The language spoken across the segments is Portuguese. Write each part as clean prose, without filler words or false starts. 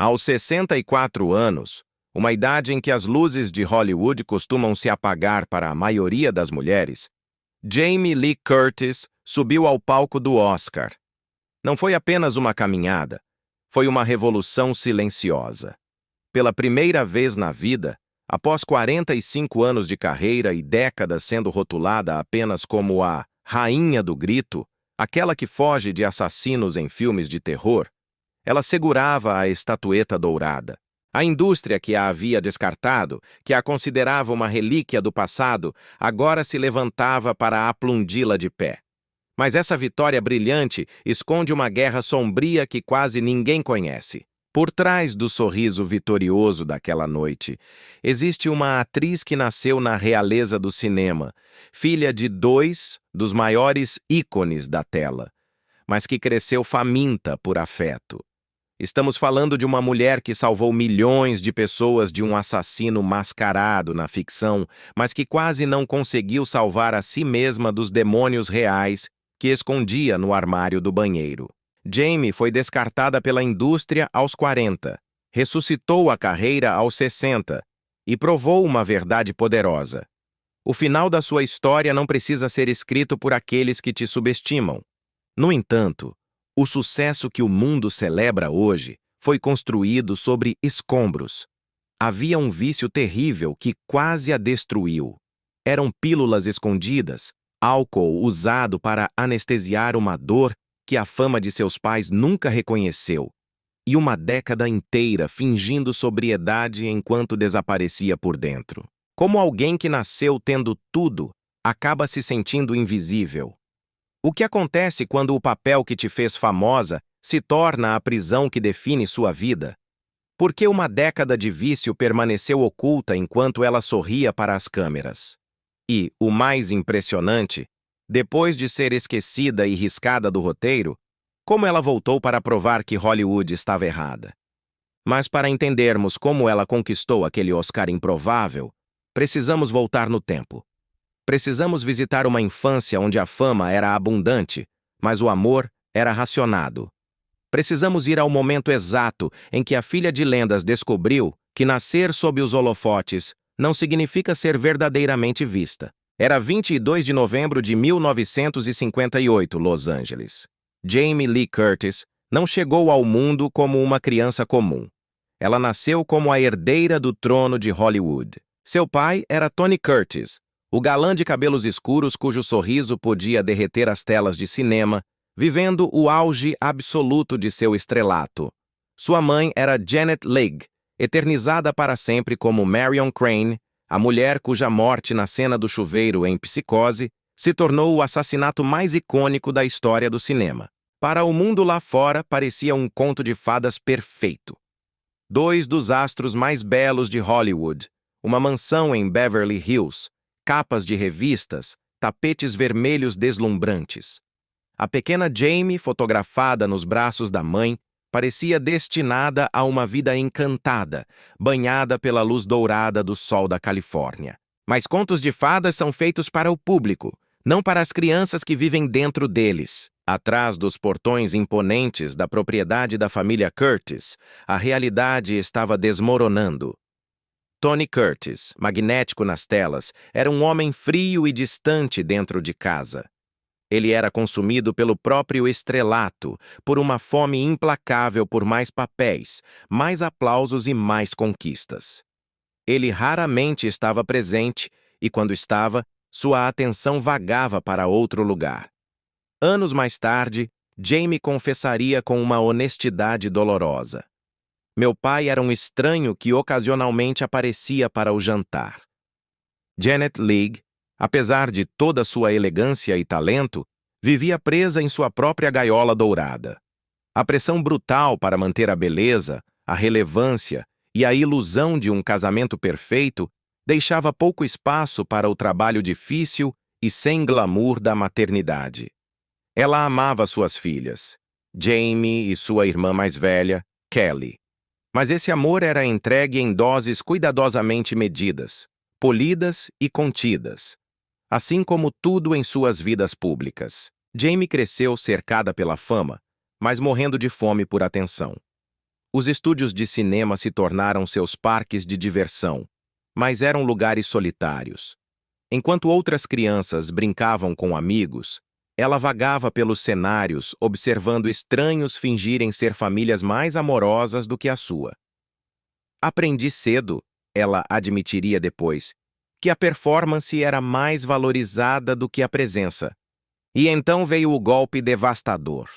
Aos 64 anos, uma idade em que as luzes de Hollywood costumam se apagar para a maioria das mulheres, Jamie Lee Curtis subiu ao palco do Oscar. Não foi apenas uma caminhada, foi uma revolução silenciosa. Pela primeira vez na vida, após 45 anos de carreira e décadas sendo rotulada apenas como a rainha do grito, aquela que foge de assassinos em filmes de terror, ela segurava a estatueta dourada. A indústria que a havia descartado, que a considerava uma relíquia do passado, agora se levantava para aplaudi-la de pé. Mas essa vitória brilhante esconde uma guerra sombria que quase ninguém conhece. Por trás do sorriso vitorioso daquela noite, existe uma atriz que nasceu na realeza do cinema, filha de dois dos maiores ícones da tela, mas que cresceu faminta por afeto. Estamos falando de uma mulher que salvou milhões de pessoas de um assassino mascarado na ficção, mas que quase não conseguiu salvar a si mesma dos demônios reais que escondia no armário do banheiro. Jamie foi descartada pela indústria aos 40, ressuscitou a carreira aos 60 e provou uma verdade poderosa. O final da sua história não precisa ser escrito por aqueles que te subestimam. No entanto, o sucesso que o mundo celebra hoje foi construído sobre escombros. Havia um vício terrível que quase a destruiu. Eram pílulas escondidas, álcool usado para anestesiar uma dor que a fama de seus pais nunca reconheceu, e uma década inteira fingindo sobriedade enquanto desaparecia por dentro. Como alguém que nasceu tendo tudo, acaba se sentindo invisível. O que acontece quando o papel que te fez famosa se torna a prisão que define sua vida? Por que uma década de vício permaneceu oculta enquanto ela sorria para as câmeras? E, o mais impressionante, depois de ser esquecida e riscada do roteiro, como ela voltou para provar que Hollywood estava errada. Mas para entendermos como ela conquistou aquele Oscar improvável, precisamos voltar no tempo. Precisamos visitar uma infância onde a fama era abundante, mas o amor era racionado. Precisamos ir ao momento exato em que a filha de lendas descobriu que nascer sob os holofotes não significa ser verdadeiramente vista. Era 22 de novembro de 1958, Los Angeles. Jamie Lee Curtis não chegou ao mundo como uma criança comum. Ela nasceu como a herdeira do trono de Hollywood. Seu pai era Tony Curtis, o galã de cabelos escuros cujo sorriso podia derreter as telas de cinema, vivendo o auge absoluto de seu estrelato. Sua mãe era Janet Leigh, eternizada para sempre como Marion Crane, a mulher cuja morte na cena do chuveiro em Psicose se tornou o assassinato mais icônico da história do cinema. Para o mundo lá fora, parecia um conto de fadas perfeito. Dois dos astros mais belos de Hollywood, uma mansão em Beverly Hills, capas de revistas, tapetes vermelhos deslumbrantes. A pequena Jamie, fotografada nos braços da mãe, parecia destinada a uma vida encantada, banhada pela luz dourada do sol da Califórnia. Mas contos de fadas são feitos para o público, não para as crianças que vivem dentro deles. Atrás dos portões imponentes da propriedade da família Curtis, a realidade estava desmoronando. Tony Curtis, magnético nas telas, era um homem frio e distante dentro de casa. Ele era consumido pelo próprio estrelato, por uma fome implacável por mais papéis, mais aplausos e mais conquistas. Ele raramente estava presente e, quando estava, sua atenção vagava para outro lugar. Anos mais tarde, Jamie confessaria com uma honestidade dolorosa. Meu pai era um estranho que ocasionalmente aparecia para o jantar. Janet Leigh, apesar de toda sua elegância e talento, vivia presa em sua própria gaiola dourada. A pressão brutal para manter a beleza, a relevância e a ilusão de um casamento perfeito deixava pouco espaço para o trabalho difícil e sem glamour da maternidade. Ela amava suas filhas, Jamie e sua irmã mais velha, Kelly. Mas esse amor era entregue em doses cuidadosamente medidas, polidas e contidas, assim como tudo em suas vidas públicas. Jamie cresceu cercada pela fama, mas morrendo de fome por atenção. Os estúdios de cinema se tornaram seus parques de diversão, mas eram lugares solitários. Enquanto outras crianças brincavam com amigos, ela vagava pelos cenários, observando estranhos fingirem ser famílias mais amorosas do que a sua. Aprendi cedo, ela admitiria depois, que a performance era mais valorizada do que a presença. E então veio o golpe devastador.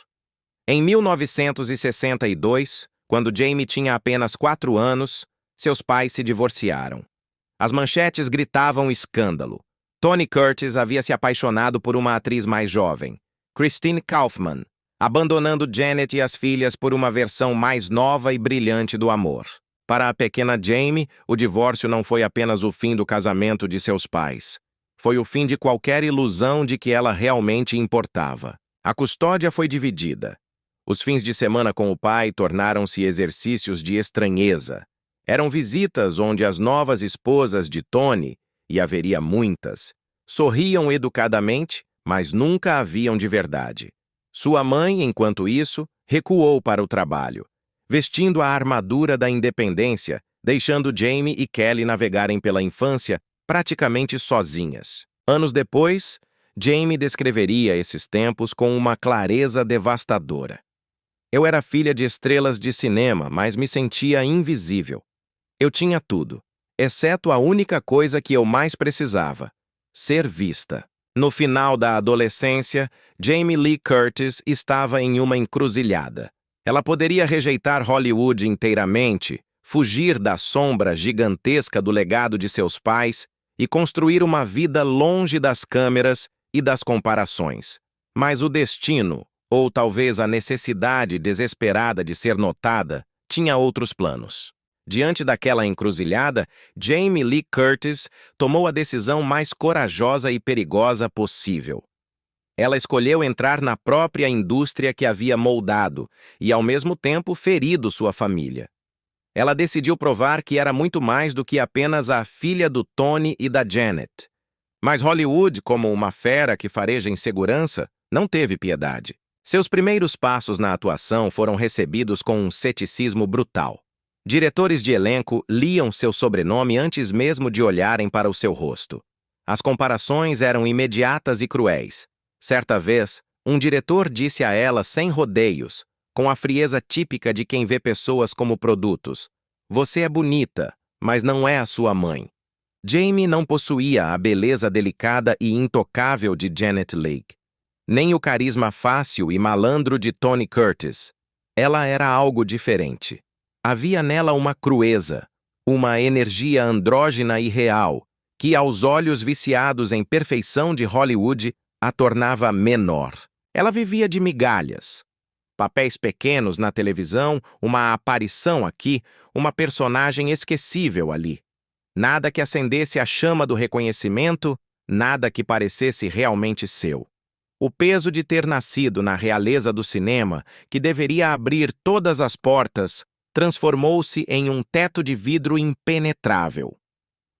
Em 1962, quando Jamie tinha apenas 4 anos, seus pais se divorciaram. As manchetes gritavam escândalo. Tony Curtis havia se apaixonado por uma atriz mais jovem, Christine Kaufman, abandonando Janet e as filhas por uma versão mais nova e brilhante do amor. Para a pequena Jamie, o divórcio não foi apenas o fim do casamento de seus pais. Foi o fim de qualquer ilusão de que ela realmente importava. A custódia foi dividida. Os fins de semana com o pai tornaram-se exercícios de estranheza. Eram visitas onde as novas esposas de Tony, e haveria muitas, sorriam educadamente, mas nunca haviam de verdade. Sua mãe, enquanto isso, recuou para o trabalho, vestindo a armadura da independência, deixando Jamie e Kelly navegarem pela infância praticamente sozinhas. Anos depois, Jamie descreveria esses tempos com uma clareza devastadora. Eu era filha de estrelas de cinema, mas me sentia invisível. Eu tinha tudo, exceto a única coisa que eu mais precisava: ser vista. No final da adolescência, Jamie Lee Curtis estava em uma encruzilhada. Ela poderia rejeitar Hollywood inteiramente, fugir da sombra gigantesca do legado de seus pais e construir uma vida longe das câmeras e das comparações. Mas o destino, ou talvez a necessidade desesperada de ser notada, tinha outros planos. Diante daquela encruzilhada, Jamie Lee Curtis tomou a decisão mais corajosa e perigosa possível. Ela escolheu entrar na própria indústria que havia moldado e, ao mesmo tempo, ferido sua família. Ela decidiu provar que era muito mais do que apenas a filha do Tony e da Janet. Mas Hollywood, como uma fera que fareja em segurança, não teve piedade. Seus primeiros passos na atuação foram recebidos com um ceticismo brutal. Diretores de elenco liam seu sobrenome antes mesmo de olharem para o seu rosto. As comparações eram imediatas e cruéis. Certa vez, um diretor disse a ela sem rodeios, com a frieza típica de quem vê pessoas como produtos: "Você é bonita, mas não é a sua mãe." Jamie não possuía a beleza delicada e intocável de Janet Leigh, nem o carisma fácil e malandro de Tony Curtis. Ela era algo diferente. Havia nela uma crueza, uma energia andrógina e real, que, aos olhos viciados em perfeição de Hollywood, a tornava menor. Ela vivia de migalhas. Papéis pequenos na televisão, uma aparição aqui, uma personagem esquecível ali. Nada que acendesse a chama do reconhecimento, nada que parecesse realmente seu. O peso de ter nascido na realeza do cinema, que deveria abrir todas as portas, transformou-se em um teto de vidro impenetrável.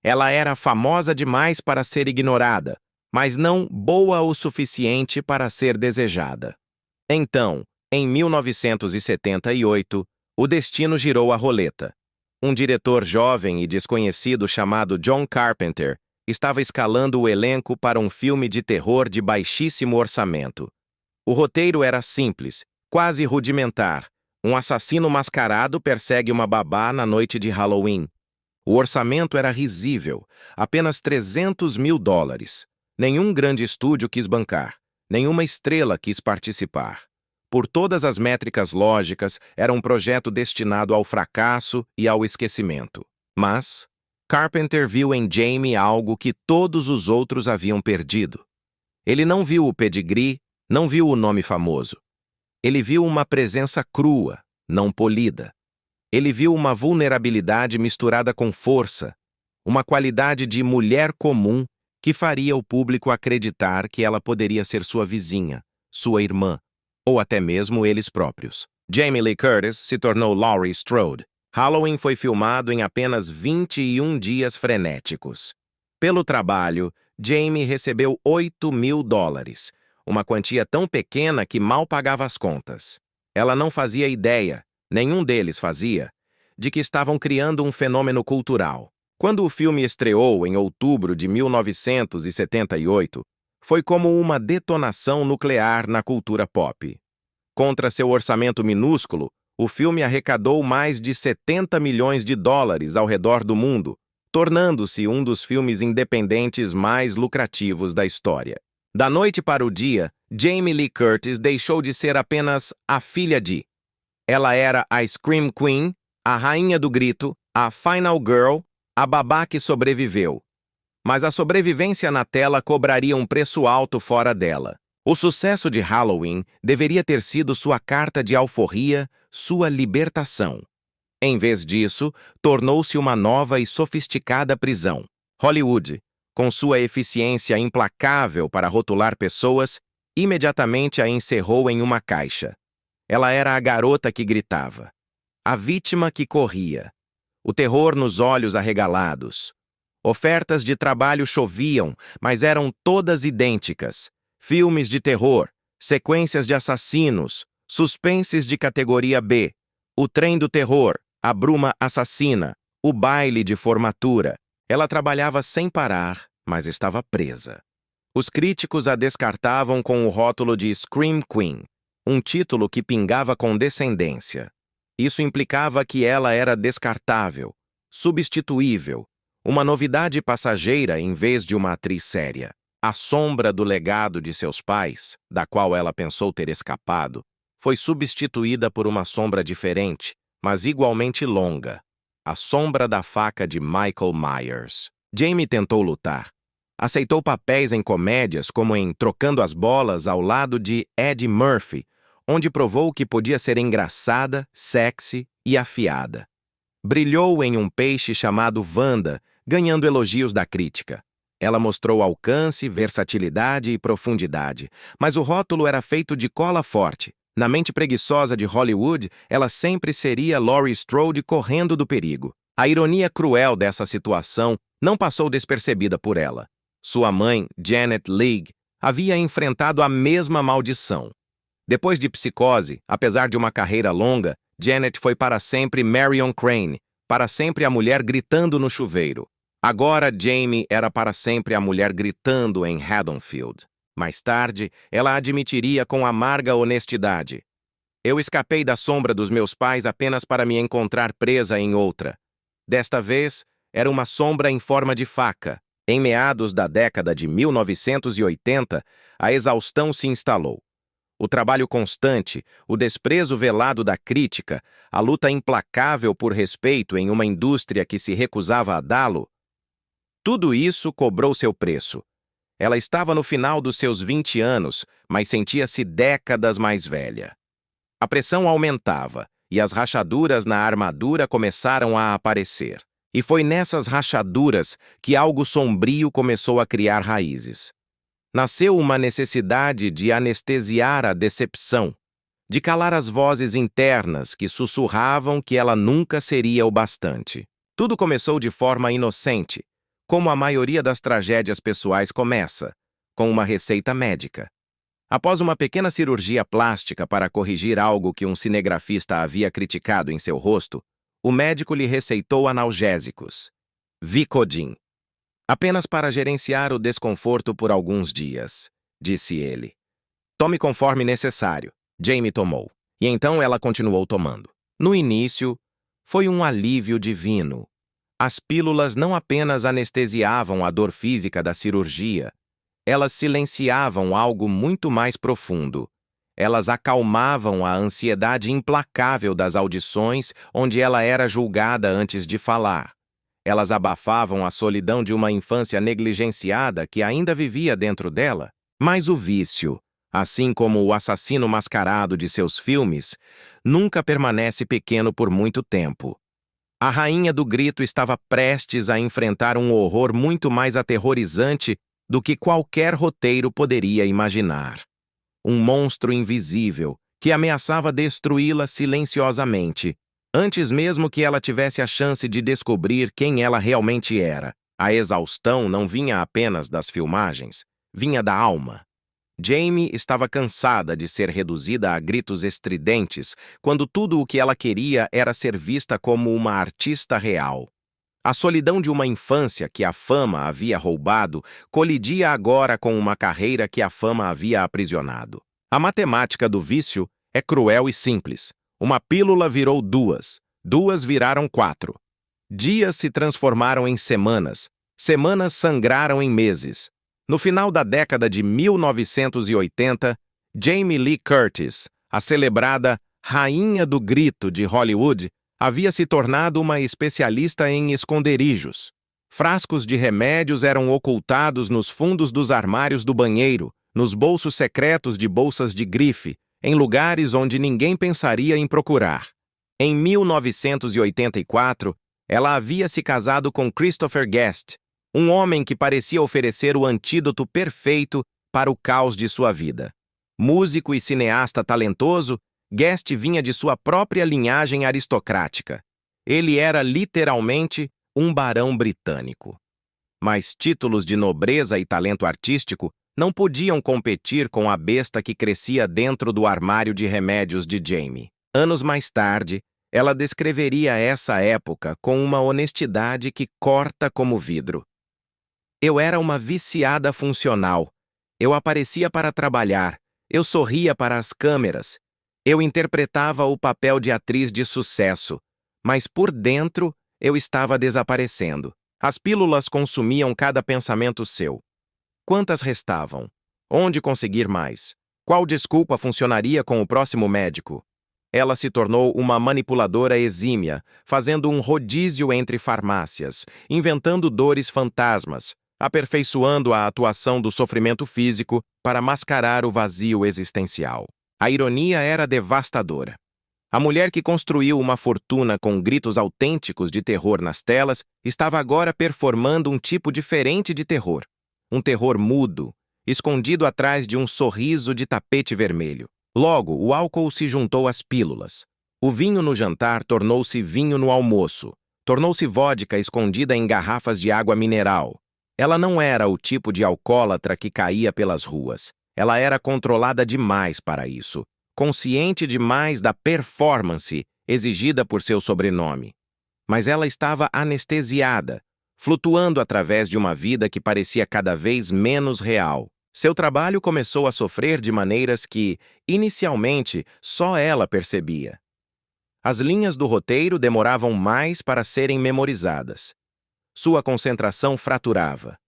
Ela era famosa demais para ser ignorada, mas não boa o suficiente para ser desejada. Então, em 1978, o destino girou a roleta. Um diretor jovem e desconhecido chamado John Carpenter estava escalando o elenco para um filme de terror de baixíssimo orçamento. O roteiro era simples, quase rudimentar. Um assassino mascarado persegue uma babá na noite de Halloween. O orçamento era risível, apenas $300 mil. Nenhum grande estúdio quis bancar, nenhuma estrela quis participar. Por todas as métricas lógicas, era um projeto destinado ao fracasso e ao esquecimento. Mas Carpenter viu em Jamie algo que todos os outros haviam perdido. Ele não viu o pedigree, não viu o nome famoso. Ele viu uma presença crua, não polida. Ele viu uma vulnerabilidade misturada com força, uma qualidade de mulher comum que faria o público acreditar que ela poderia ser sua vizinha, sua irmã, ou até mesmo eles próprios. Jamie Lee Curtis se tornou Laurie Strode. Halloween foi filmado em apenas 21 dias frenéticos. Pelo trabalho, Jamie recebeu $8 mil, uma quantia tão pequena que mal pagava as contas. Ela não fazia ideia, nenhum deles fazia, de que estavam criando um fenômeno cultural. Quando o filme estreou em outubro de 1978, foi como uma detonação nuclear na cultura pop. Contra seu orçamento minúsculo, o filme arrecadou mais de 70 milhões de dólares ao redor do mundo, tornando-se um dos filmes independentes mais lucrativos da história. Da noite para o dia, Jamie Lee Curtis deixou de ser apenas a filha de. Ela era a Scream Queen, a rainha do grito, a Final Girl, a babá que sobreviveu. Mas a sobrevivência na tela cobraria um preço alto fora dela. O sucesso de Halloween deveria ter sido sua carta de alforria, sua libertação. Em vez disso, tornou-se uma nova e sofisticada prisão. Hollywood, com sua eficiência implacável para rotular pessoas, imediatamente a encerrou em uma caixa. Ela era a garota que gritava, a vítima que corria, o terror nos olhos arregalados. Ofertas de trabalho choviam, mas eram todas idênticas. Filmes de terror, sequências de assassinos, suspenses de categoria B, o trem do terror, a bruma assassina, o baile de formatura. Ela trabalhava sem parar, mas estava presa. Os críticos a descartavam com o rótulo de Scream Queen, um título que pingava condescendência. Isso implicava que ela era descartável, substituível, uma novidade passageira em vez de uma atriz séria. A sombra do legado de seus pais, da qual ela pensou ter escapado, foi substituída por uma sombra diferente, mas igualmente longa. A sombra da faca de Michael Myers. Jamie tentou lutar. Aceitou papéis em comédias como em Trocando as Bolas ao lado de Eddie Murphy, onde provou que podia ser engraçada, sexy e afiada. Brilhou em Um Peixe Chamado Wanda, ganhando elogios da crítica. Ela mostrou alcance, versatilidade e profundidade, mas o rótulo era feito de cola forte. Na mente preguiçosa de Hollywood, ela sempre seria Laurie Strode correndo do perigo. A ironia cruel dessa situação não passou despercebida por ela. Sua mãe, Janet Leigh, havia enfrentado a mesma maldição. Depois de Psicose, apesar de uma carreira longa, Janet foi para sempre Marion Crane, para sempre a mulher gritando no chuveiro. Agora, Jamie era para sempre a mulher gritando em Haddonfield. Mais tarde, ela admitiria com amarga honestidade: eu escapei da sombra dos meus pais apenas para me encontrar presa em outra. Desta vez, era uma sombra em forma de faca. Em meados da década de 1980, a exaustão se instalou. O trabalho constante, o desprezo velado da crítica, a luta implacável por respeito em uma indústria que se recusava a dá-lo, tudo isso cobrou seu preço. Ela estava no final dos seus 20 anos, mas sentia-se décadas mais velha. A pressão aumentava, e as rachaduras na armadura começaram a aparecer. E foi nessas rachaduras que algo sombrio começou a criar raízes. Nasceu uma necessidade de anestesiar a decepção, de calar as vozes internas que sussurravam que ela nunca seria o bastante. Tudo começou de forma inocente, como a maioria das tragédias pessoais começa, com uma receita médica. Após uma pequena cirurgia plástica para corrigir algo que um cinegrafista havia criticado em seu rosto, o médico lhe receitou analgésicos, Vicodin, apenas para gerenciar o desconforto por alguns dias, disse ele. Tome conforme necessário. Jamie tomou, e então ela continuou tomando. No início, foi um alívio divino. As pílulas não apenas anestesiavam a dor física da cirurgia, elas silenciavam algo muito mais profundo. Elas acalmavam a ansiedade implacável das audições onde ela era julgada antes de falar. Elas abafavam a solidão de uma infância negligenciada que ainda vivia dentro dela. Mas o vício, assim como o assassino mascarado de seus filmes, nunca permanece pequeno por muito tempo. A rainha do grito estava prestes a enfrentar um horror muito mais aterrorizante do que qualquer roteiro poderia imaginar. Um monstro invisível que ameaçava destruí-la silenciosamente, antes mesmo que ela tivesse a chance de descobrir quem ela realmente era. A exaustão não vinha apenas das filmagens, vinha da alma. Jamie estava cansada de ser reduzida a gritos estridentes quando tudo o que ela queria era ser vista como uma artista real. A solidão de uma infância que a fama havia roubado colidia agora com uma carreira que a fama havia aprisionado. A matemática do vício é cruel e simples. Uma pílula virou duas, duas viraram 4. Dias se transformaram em semanas, semanas sangraram em meses. No final da década de 1980, Jamie Lee Curtis, a celebrada Rainha do Grito de Hollywood, havia se tornado uma especialista em esconderijos. Frascos de remédios eram ocultados nos fundos dos armários do banheiro, nos bolsos secretos de bolsas de grife, em lugares onde ninguém pensaria em procurar. Em 1984, ela havia se casado com Christopher Guest, um homem que parecia oferecer o antídoto perfeito para o caos de sua vida. Músico e cineasta talentoso, Guest vinha de sua própria linhagem aristocrática. Ele era literalmente um barão britânico. Mas títulos de nobreza e talento artístico não podiam competir com a besta que crescia dentro do armário de remédios de Jamie. Anos mais tarde, ela descreveria essa época com uma honestidade que corta como vidro. Eu era uma viciada funcional. Eu aparecia para trabalhar. Eu sorria para as câmeras. Eu interpretava o papel de atriz de sucesso. Mas por dentro, eu estava desaparecendo. As pílulas consumiam cada pensamento seu. Quantas restavam? Onde conseguir mais? Qual desculpa funcionaria com o próximo médico? Ela se tornou uma manipuladora exímia, fazendo um rodízio entre farmácias, inventando dores fantasmas, aperfeiçoando a atuação do sofrimento físico para mascarar o vazio existencial. A ironia era devastadora. A mulher que construiu uma fortuna com gritos autênticos de terror nas telas estava agora performando um tipo diferente de terror. Um terror mudo, escondido atrás de um sorriso de tapete vermelho. Logo, o álcool se juntou às pílulas. O vinho no jantar tornou-se vinho no almoço. Tornou-se vodka escondida em garrafas de água mineral. Ela não era o tipo de alcoólatra que caía pelas ruas. Ela era controlada demais para isso, consciente demais da performance exigida por seu sobrenome. Mas ela estava anestesiada, flutuando através de uma vida que parecia cada vez menos real. Seu trabalho começou a sofrer de maneiras que, inicialmente, só ela percebia. As linhas do roteiro demoravam mais para serem memorizadas. Sua concentração fraturava.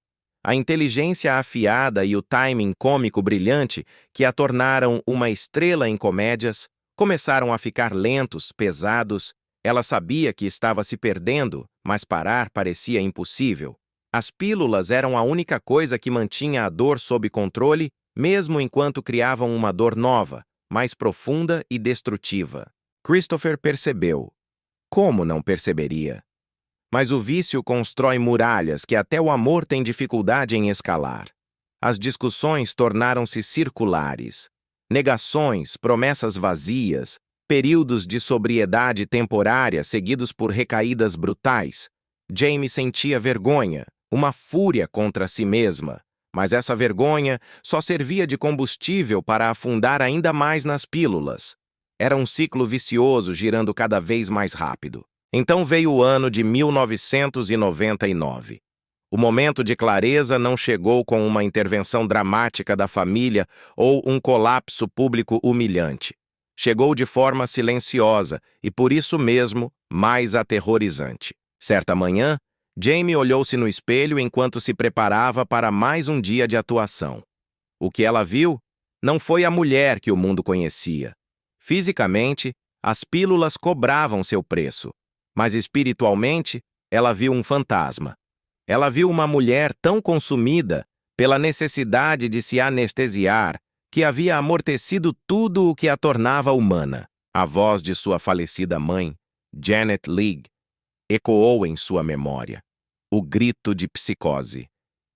A inteligência afiada e o timing cômico brilhante que a tornaram uma estrela em comédias começaram a ficar lentos, pesados. Ela sabia que estava se perdendo, mas parar parecia impossível. As pílulas eram a única coisa que mantinha a dor sob controle, mesmo enquanto criavam uma dor nova, mais profunda e destrutiva. Christopher percebeu. Como não perceberia? Mas o vício constrói muralhas que até o amor tem dificuldade em escalar. As discussões tornaram-se circulares. Negações, promessas vazias, períodos de sobriedade temporária seguidos por recaídas brutais. Jamie sentia vergonha, uma fúria contra si mesma, mas essa vergonha só servia de combustível para afundar ainda mais nas pílulas. Era um ciclo vicioso girando cada vez mais rápido. Então veio o ano de 1999. O momento de clareza não chegou com uma intervenção dramática da família ou um colapso público humilhante. Chegou de forma silenciosa e, por isso mesmo, mais aterrorizante. Certa manhã, Jamie olhou-se no espelho enquanto se preparava para mais um dia de atuação. O que ela viu não foi a mulher que o mundo conhecia. Fisicamente, as pílulas cobravam seu preço. Mas espiritualmente, ela viu um fantasma. Ela viu uma mulher tão consumida pela necessidade de se anestesiar que havia amortecido tudo o que a tornava humana. A voz de sua falecida mãe, Janet Leigh, ecoou em sua memória. O grito de psicose.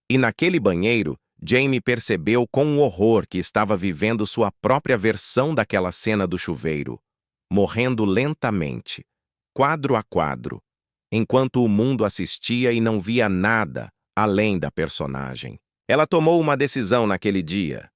E naquele banheiro, Jamie percebeu com horror que estava vivendo sua própria versão daquela cena do chuveiro, morrendo lentamente, quadro a quadro, enquanto o mundo assistia e não via nada além da personagem. Ela tomou uma decisão naquele dia.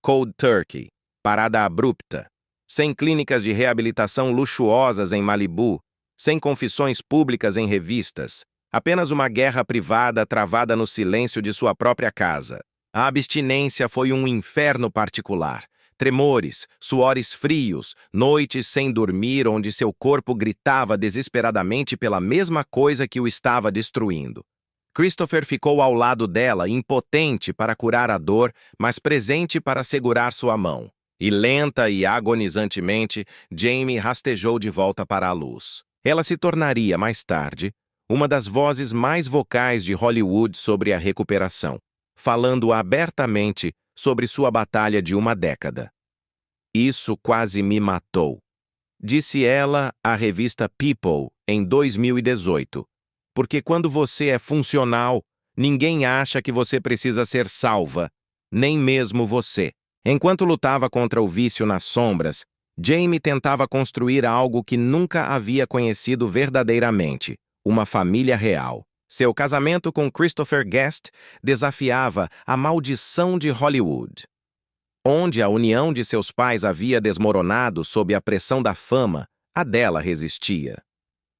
Cold Turkey, parada abrupta, sem clínicas de reabilitação luxuosas em Malibu, sem confissões públicas em revistas, apenas uma guerra privada travada no silêncio de sua própria casa. A abstinência foi um inferno particular. Tremores, suores frios, noites sem dormir onde seu corpo gritava desesperadamente pela mesma coisa que o estava destruindo. Christopher ficou ao lado dela, impotente para curar a dor, mas presente para segurar sua mão. E lenta e agonizantemente, Jamie rastejou de volta para a luz. Ela se tornaria, mais tarde, uma das vozes mais vocais de Hollywood sobre a recuperação, falando abertamente sobre sua batalha de uma década. "Isso quase me matou", disse ela à revista People em 2018. "Porque quando você é funcional, ninguém acha que você precisa ser salva, nem mesmo você." Enquanto lutava contra o vício nas sombras, Jamie tentava construir algo que nunca havia conhecido verdadeiramente, uma família real. Seu casamento com Christopher Guest desafiava a maldição de Hollywood. Onde a união de seus pais havia desmoronado sob a pressão da fama, a dela resistia.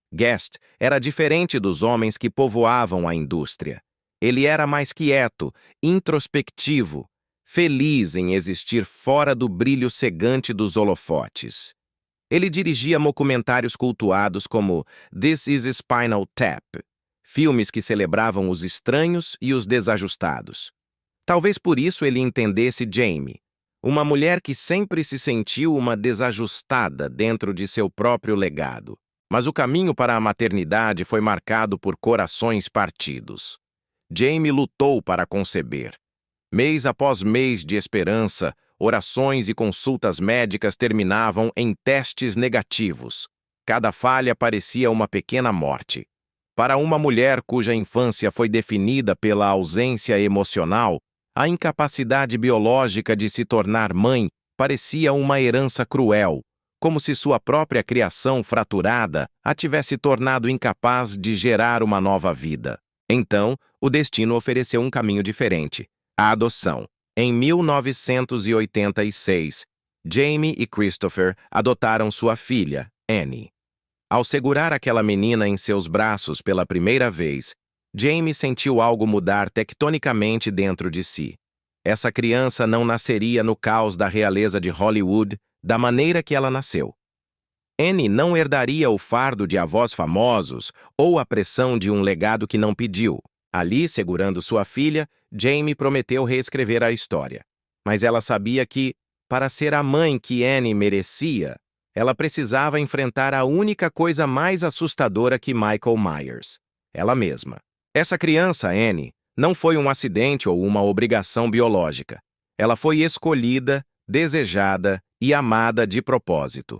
Guest era diferente dos homens que povoavam a indústria. Ele era mais quieto, introspectivo, feliz em existir fora do brilho cegante dos holofotes. Ele dirigia documentários cultuados como This is Spinal Tap, filmes que celebravam os estranhos e os desajustados. Talvez por isso ele entendesse Jamie, uma mulher que sempre se sentiu uma desajustada dentro de seu próprio legado. Mas o caminho para a maternidade foi marcado por corações partidos. Jamie lutou para conceber. Mês após mês de esperança, orações e consultas médicas terminavam em testes negativos. Cada falha parecia uma pequena morte. Para uma mulher cuja infância foi definida pela ausência emocional, a incapacidade biológica de se tornar mãe parecia uma herança cruel, como se sua própria criação fraturada a tivesse tornado incapaz de gerar uma nova vida. Então, o destino ofereceu um caminho diferente: a adoção. Em 1986, Jamie e Christopher adotaram sua filha, Annie. Ao segurar aquela menina em seus braços pela primeira vez, Jamie sentiu algo mudar tectonicamente dentro de si. Essa criança não nasceria no caos da realeza de Hollywood da maneira que ela nasceu. Annie não herdaria o fardo de avós famosos ou a pressão de um legado que não pediu. Ali, segurando sua filha, Jamie prometeu reescrever a história. Mas ela sabia que, para ser a mãe que Annie merecia, ela precisava enfrentar a única coisa mais assustadora que Michael Myers: ela mesma. Essa criança, Annie, não foi um acidente ou uma obrigação biológica. Ela foi escolhida, desejada e amada de propósito.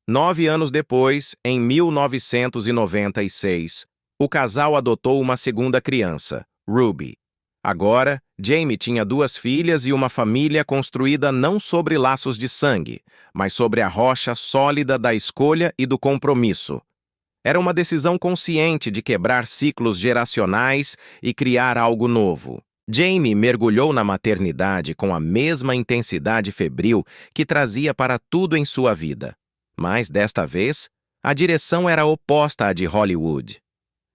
9 anos depois, em 1996, o casal adotou uma segunda criança, Ruby. Agora, Jamie tinha 2 filhas e uma família construída não sobre laços de sangue, mas sobre a rocha sólida da escolha e do compromisso. Era uma decisão consciente de quebrar ciclos geracionais e criar algo novo. Jamie mergulhou na maternidade com a mesma intensidade febril que trazia para tudo em sua vida. Mas, desta vez, a direção era oposta à de Hollywood.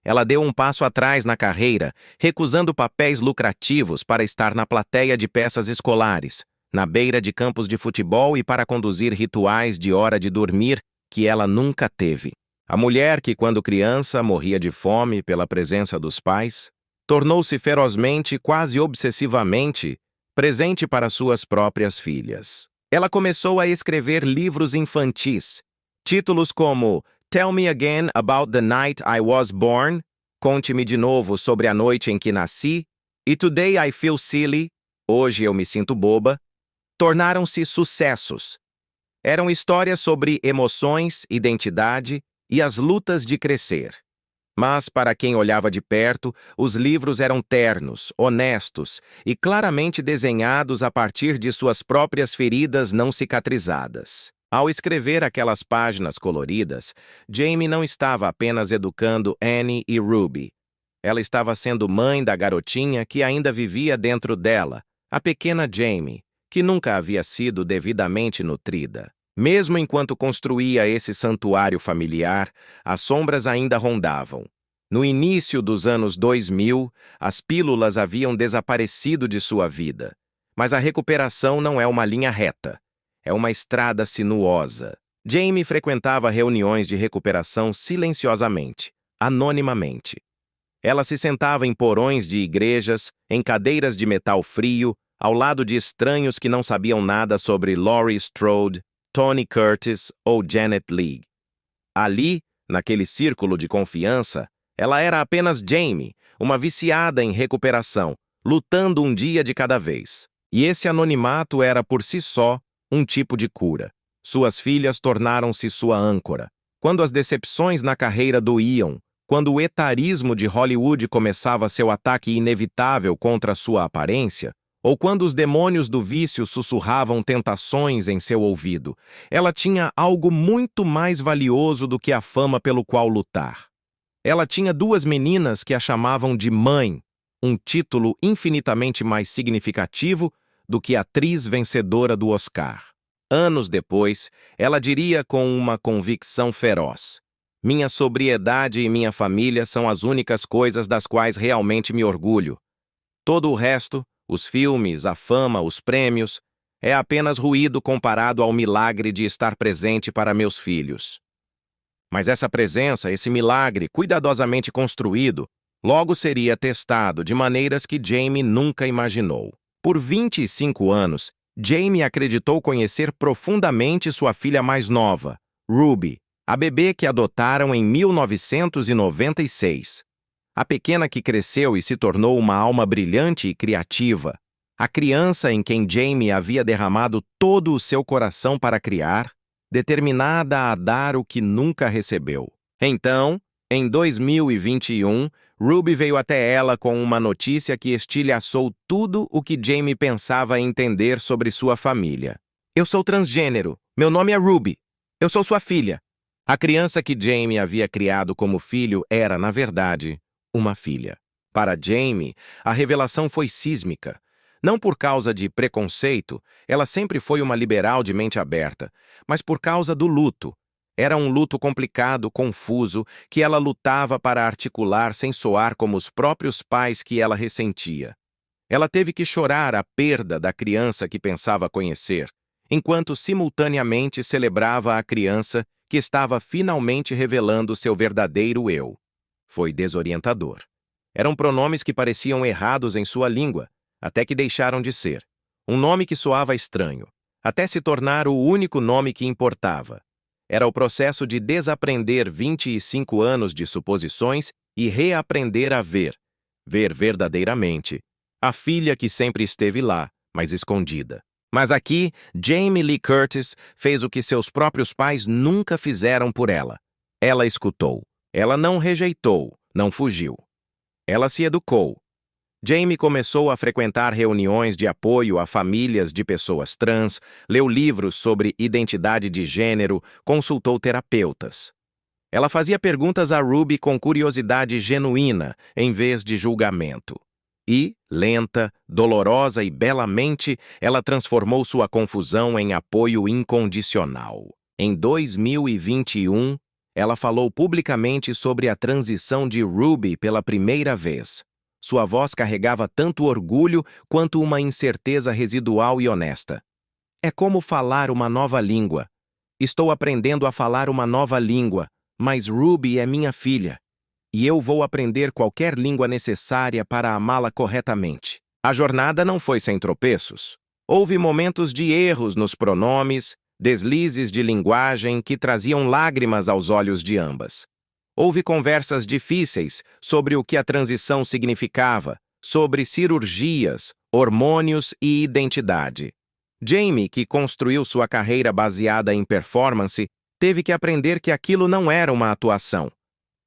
Ela deu um passo atrás na carreira, recusando papéis lucrativos para estar na plateia de peças escolares, na beira de campos de futebol e para conduzir rituais de hora de dormir que ela nunca teve. A mulher que, quando criança, morria de fome pela presença dos pais, tornou-se ferozmente, quase obsessivamente, presente para suas próprias filhas. Ela começou a escrever livros infantis, títulos como Tell Me Again About the Night I Was Born, Conte-me de novo sobre a noite em que nasci, e Today I Feel Silly, Hoje eu me sinto boba, tornaram-se sucessos. Eram histórias sobre emoções, identidade e as lutas de crescer. Mas, para quem olhava de perto, os livros eram ternos, honestos e claramente desenhados a partir de suas próprias feridas não cicatrizadas. Ao escrever aquelas páginas coloridas, Jamie não estava apenas educando Annie e Ruby. Ela estava sendo mãe da garotinha que ainda vivia dentro dela, a pequena Jamie, que nunca havia sido devidamente nutrida. Mesmo enquanto construía esse santuário familiar, as sombras ainda rondavam. No início dos anos 2000, as pílulas haviam desaparecido de sua vida. Mas a recuperação não é uma linha reta. É uma estrada sinuosa. Jamie frequentava reuniões de recuperação silenciosamente, anonimamente. Ela se sentava em porões de igrejas, em cadeiras de metal frio, ao lado de estranhos que não sabiam nada sobre Laurie Strode, Tony Curtis ou Janet Leigh. Ali, naquele círculo de confiança, ela era apenas Jamie, uma viciada em recuperação, lutando um dia de cada vez. E esse anonimato era por si só um tipo de cura. Suas filhas tornaram-se sua âncora. Quando as decepções na carreira doíam, quando o etarismo de Hollywood começava seu ataque inevitável contra sua aparência, ou quando os demônios do vício sussurravam tentações em seu ouvido, ela tinha algo muito mais valioso do que a fama pelo qual lutar. Ela tinha duas meninas que a chamavam de mãe, um título infinitamente mais significativo do que atriz vencedora do Oscar. Anos depois, ela diria com uma convicção feroz: "Minha sobriedade e minha família são as únicas coisas das quais realmente me orgulho. Todo o resto, os filmes, a fama, os prêmios, é apenas ruído comparado ao milagre de estar presente para meus filhos." Mas essa presença, esse milagre cuidadosamente construído, logo seria testado de maneiras que Jamie nunca imaginou. Por 25 anos, Jamie acreditou conhecer profundamente sua filha mais nova, Ruby, a bebê que adotaram em 1996. A pequena que cresceu e se tornou uma alma brilhante e criativa. A criança em quem Jamie havia derramado todo o seu coração para criar, determinada a dar o que nunca recebeu. Então, em 2021, Ruby veio até ela com uma notícia que estilhaçou tudo o que Jamie pensava entender sobre sua família. "Eu sou transgênero. Meu nome é Ruby. Eu sou sua filha." A criança que Jamie havia criado como filho era, na verdade, uma filha. Para Jamie, a revelação foi sísmica. Não por causa de preconceito, ela sempre foi uma liberal de mente aberta, mas por causa do luto. Era um luto complicado, confuso, que ela lutava para articular sem soar como os próprios pais que ela ressentia. Ela teve que chorar a perda da criança que pensava conhecer, enquanto simultaneamente celebrava a criança que estava finalmente revelando seu verdadeiro eu. Foi desorientador. Eram pronomes que pareciam errados em sua língua, até que deixaram de ser. Um nome que soava estranho, até se tornar o único nome que importava. Era o processo de desaprender 25 anos de suposições e reaprender a ver verdadeiramente, a filha que sempre esteve lá, mas escondida. Mas aqui, Jamie Lee Curtis fez o que seus próprios pais nunca fizeram por ela. Ela escutou. Ela não rejeitou, não fugiu. Ela se educou. Jamie começou a frequentar reuniões de apoio a famílias de pessoas trans, leu livros sobre identidade de gênero, consultou terapeutas. Ela fazia perguntas a Ruby com curiosidade genuína, em vez de julgamento. E, lenta, dolorosa e belamente, ela transformou sua confusão em apoio incondicional. Em 2021, ela falou publicamente sobre a transição de Ruby pela primeira vez. Sua voz carregava tanto orgulho quanto uma incerteza residual e honesta. "É como falar uma nova língua. Estou aprendendo a falar uma nova língua, mas Ruby é minha filha. E eu vou aprender qualquer língua necessária para amá-la corretamente." A jornada não foi sem tropeços. Houve momentos de erros nos pronomes, deslizes de linguagem que traziam lágrimas aos olhos de ambas. Houve conversas difíceis sobre o que a transição significava, sobre cirurgias, hormônios e identidade. Jamie, que construiu sua carreira baseada em performance, teve que aprender que aquilo não era uma atuação.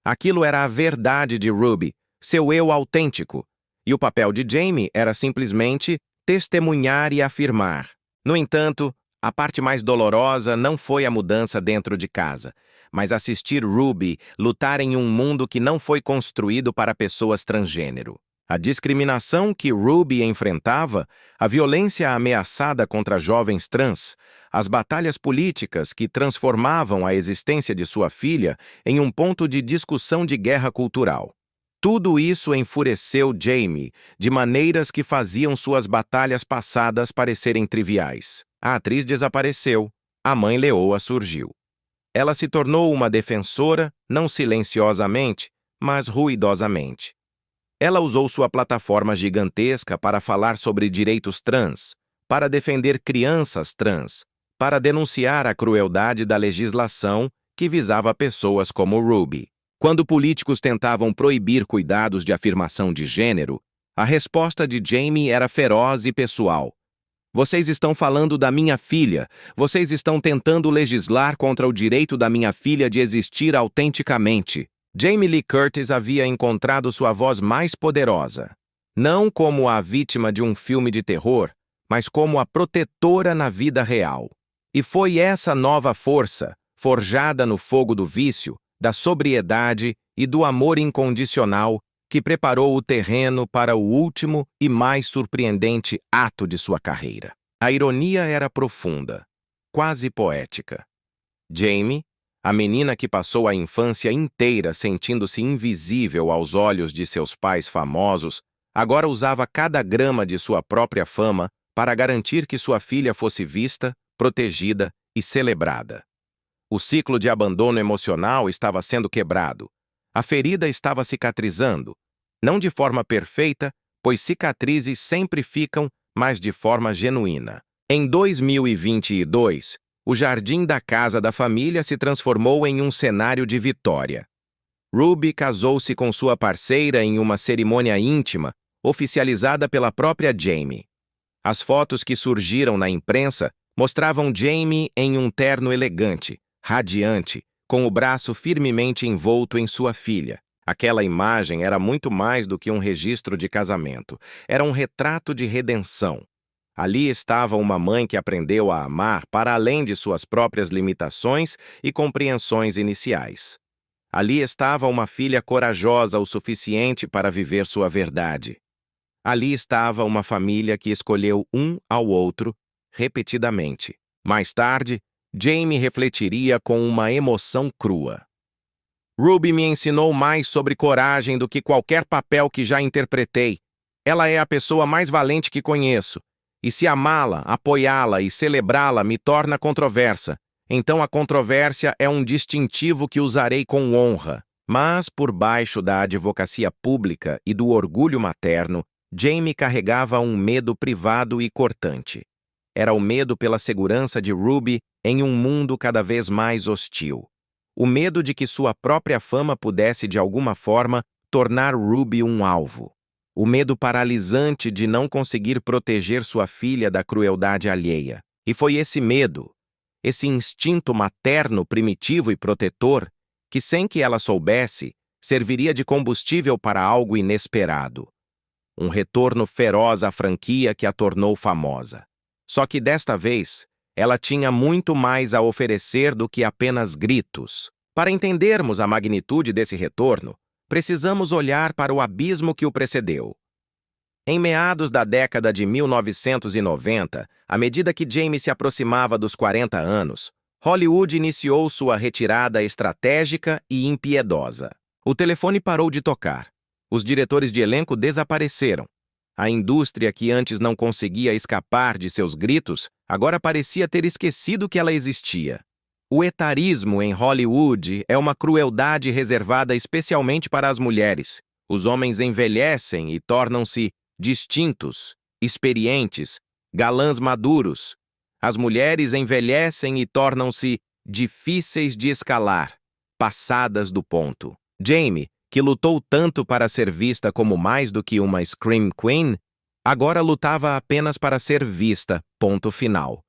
Aquilo era a verdade de Ruby, seu eu autêntico, e o papel de Jamie era simplesmente testemunhar e afirmar. No entanto, a parte mais dolorosa não foi a mudança dentro de casa, mas assistir Ruby lutar em um mundo que não foi construído para pessoas transgênero. A discriminação que Ruby enfrentava, a violência ameaçada contra jovens trans, as batalhas políticas que transformavam a existência de sua filha em um ponto de discussão de guerra cultural. Tudo isso enfureceu Jamie, de maneiras que faziam suas batalhas passadas parecerem triviais. A atriz desapareceu, a mãe leoa surgiu. Ela se tornou uma defensora, não silenciosamente, mas ruidosamente. Ela usou sua plataforma gigantesca para falar sobre direitos trans, para defender crianças trans, para denunciar a crueldade da legislação que visava pessoas como Ruby. Quando políticos tentavam proibir cuidados de afirmação de gênero, a resposta de Jamie era feroz e pessoal. Vocês estão falando da minha filha. Vocês estão tentando legislar contra o direito da minha filha de existir autenticamente. Jamie Lee Curtis havia encontrado sua voz mais poderosa. Não como a vítima de um filme de terror, mas como a protetora na vida real. E foi essa nova força, forjada no fogo do vício, da sobriedade e do amor incondicional, que preparou o terreno para o último e mais surpreendente ato de sua carreira. A ironia era profunda, quase poética. Jamie, a menina que passou a infância inteira sentindo-se invisível aos olhos de seus pais famosos, agora usava cada grama de sua própria fama para garantir que sua filha fosse vista, protegida e celebrada. O ciclo de abandono emocional estava sendo quebrado. A ferida estava cicatrizando, não de forma perfeita, pois cicatrizes sempre ficam, mas de forma genuína. Em 2022, o jardim da casa da família se transformou em um cenário de vitória. Ruby casou-se com sua parceira em uma cerimônia íntima, oficializada pela própria Jamie. As fotos que surgiram na imprensa mostravam Jamie em um terno elegante, radiante, com o braço firmemente envolto em sua filha. Aquela imagem era muito mais do que um registro de casamento. Era um retrato de redenção. Ali estava uma mãe que aprendeu a amar para além de suas próprias limitações e compreensões iniciais. Ali estava uma filha corajosa o suficiente para viver sua verdade. Ali estava uma família que escolheu um ao outro repetidamente. Mais tarde, Jamie refletiria com uma emoção crua. Ruby me ensinou mais sobre coragem do que qualquer papel que já interpretei. Ela é a pessoa mais valente que conheço. E se amá-la, apoiá-la e celebrá-la me torna controversa, então a controvérsia é um distintivo que usarei com honra. Mas, por baixo da advocacia pública e do orgulho materno, Jamie carregava um medo privado e cortante. Era o medo pela segurança de Ruby em um mundo cada vez mais hostil. O medo de que sua própria fama pudesse, de alguma forma, tornar Ruby um alvo. O medo paralisante de não conseguir proteger sua filha da crueldade alheia. E foi esse medo, esse instinto materno primitivo e protetor, que, sem que ela soubesse, serviria de combustível para algo inesperado. Um retorno feroz à franquia que a tornou famosa. Só que desta vez, ela tinha muito mais a oferecer do que apenas gritos. Para entendermos a magnitude desse retorno, precisamos olhar para o abismo que o precedeu. Em meados da década de 1990, à medida que Jamie se aproximava dos 40 anos, Hollywood iniciou sua retirada estratégica e impiedosa. O telefone parou de tocar. Os diretores de elenco desapareceram. A indústria que antes não conseguia escapar de seus gritos, agora parecia ter esquecido que ela existia. O etarismo em Hollywood é uma crueldade reservada especialmente para as mulheres. Os homens envelhecem e tornam-se distintos, experientes, galãs maduros. As mulheres envelhecem e tornam-se difíceis de escalar, passadas do ponto. Jamie, que lutou tanto para ser vista como mais do que uma Scream Queen, agora lutava apenas para ser vista, ponto final.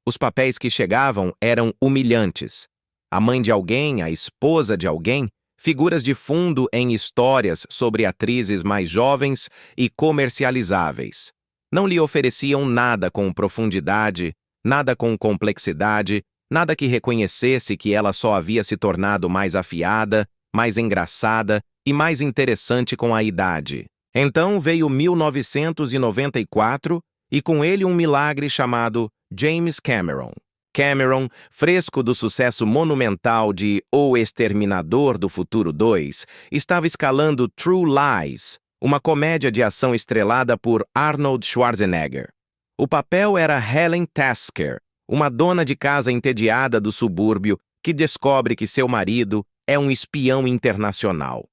Os papéis que chegavam eram humilhantes. A mãe de alguém, a esposa de alguém, figuras de fundo em histórias sobre atrizes mais jovens e comercializáveis. Não lhe ofereciam nada com profundidade, nada com complexidade, nada que reconhecesse que ela só havia se tornado mais afiada, mais engraçada e mais interessante com a idade. Então veio 1994 e com ele um milagre chamado James Cameron. Cameron, fresco do sucesso monumental de O Exterminador do Futuro 2, estava escalando True Lies, uma comédia de ação estrelada por Arnold Schwarzenegger. O papel era Helen Tasker, uma dona de casa entediada do subúrbio que descobre que seu marido é um espião internacional.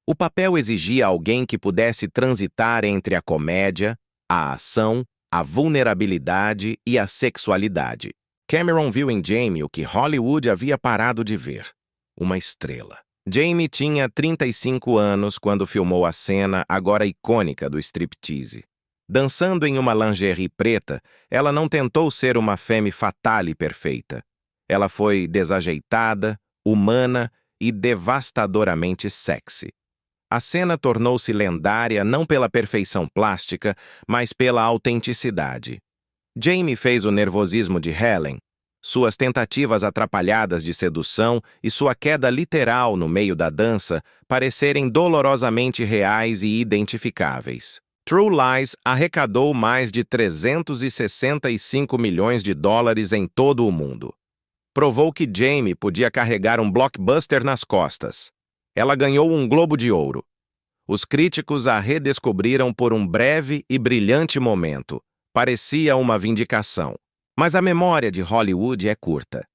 O papel exigia alguém que pudesse transitar entre a comédia, a ação, a vulnerabilidade e a sexualidade. Cameron viu em Jamie o que Hollywood havia parado de ver: uma estrela. Jamie tinha 35 anos quando filmou a cena agora icônica do striptease. Dançando em uma lingerie preta, ela não tentou ser uma femme fatale perfeita. Ela foi desajeitada, humana e devastadoramente sexy. A cena tornou-se lendária não pela perfeição plástica, mas pela autenticidade. Jamie fez o nervosismo de Helen, suas tentativas atrapalhadas de sedução e sua queda literal no meio da dança parecerem dolorosamente reais e identificáveis. True Lies arrecadou mais de 365 milhões de dólares em todo o mundo. Provou que Jamie podia carregar um blockbuster nas costas. Ela ganhou um Globo de Ouro. Os críticos a redescobriram por um breve e brilhante momento. Parecia uma vindicação. Mas a memória de Hollywood é curta.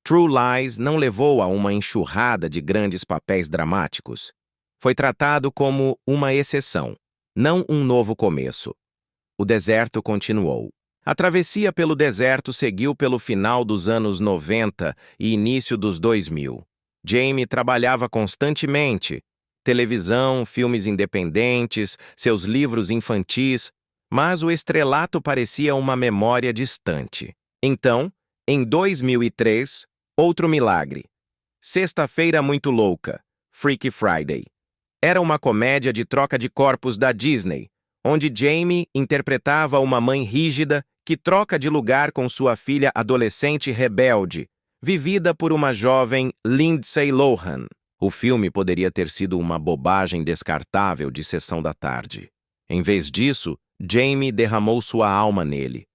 True Lies não levou a uma enxurrada de grandes papéis dramáticos. Foi tratado como uma exceção, não um novo começo. O deserto continuou. A travessia pelo deserto seguiu pelo final dos anos 90 e início dos 2000. Jamie trabalhava constantemente. Televisão, filmes independentes, seus livros infantis, mas o estrelato parecia uma memória distante. Então, em 2003, outro milagre. Sexta-feira Muito Louca, Freaky Friday. Era uma comédia de troca de corpos da Disney, onde Jamie interpretava uma mãe rígida que troca de lugar com sua filha adolescente rebelde, vivida por uma jovem Lindsay Lohan. O filme poderia ter sido uma bobagem descartável de sessão da tarde. Em vez disso, Jamie derramou sua alma nele.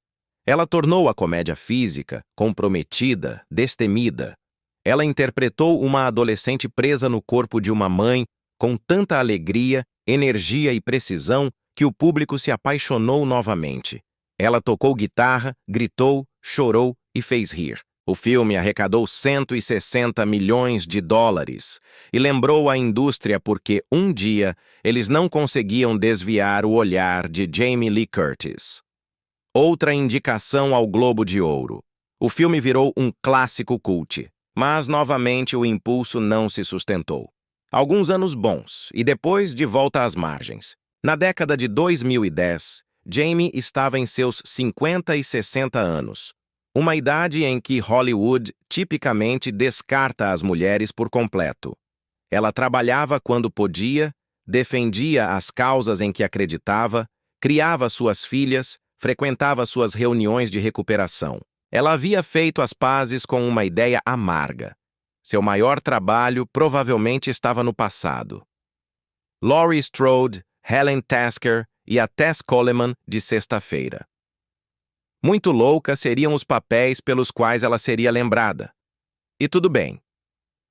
Ela tornou a comédia física, comprometida, destemida. Ela interpretou uma adolescente presa no corpo de uma mãe com tanta alegria, energia e precisão que o público se apaixonou novamente. Ela tocou guitarra, gritou, chorou e fez rir. O filme arrecadou 160 milhões de dólares e lembrou a indústria porque, um dia, eles não conseguiam desviar o olhar de Jamie Lee Curtis. Outra indicação ao Globo de Ouro. O filme virou um clássico cult, mas, novamente, o impulso não se sustentou. Alguns anos bons e depois de volta às margens. Na década de 2010, Jamie estava em seus 50 e 60 anos. Uma idade em que Hollywood tipicamente descarta as mulheres por completo. Ela trabalhava quando podia, defendia as causas em que acreditava, criava suas filhas, frequentava suas reuniões de recuperação. Ela havia feito as pazes com uma ideia amarga. Seu maior trabalho provavelmente estava no passado. Laurie Strode, Helen Tasker e a Tess Coleman de Sexta-feira. Muito louca seriam os papéis pelos quais ela seria lembrada. E tudo bem.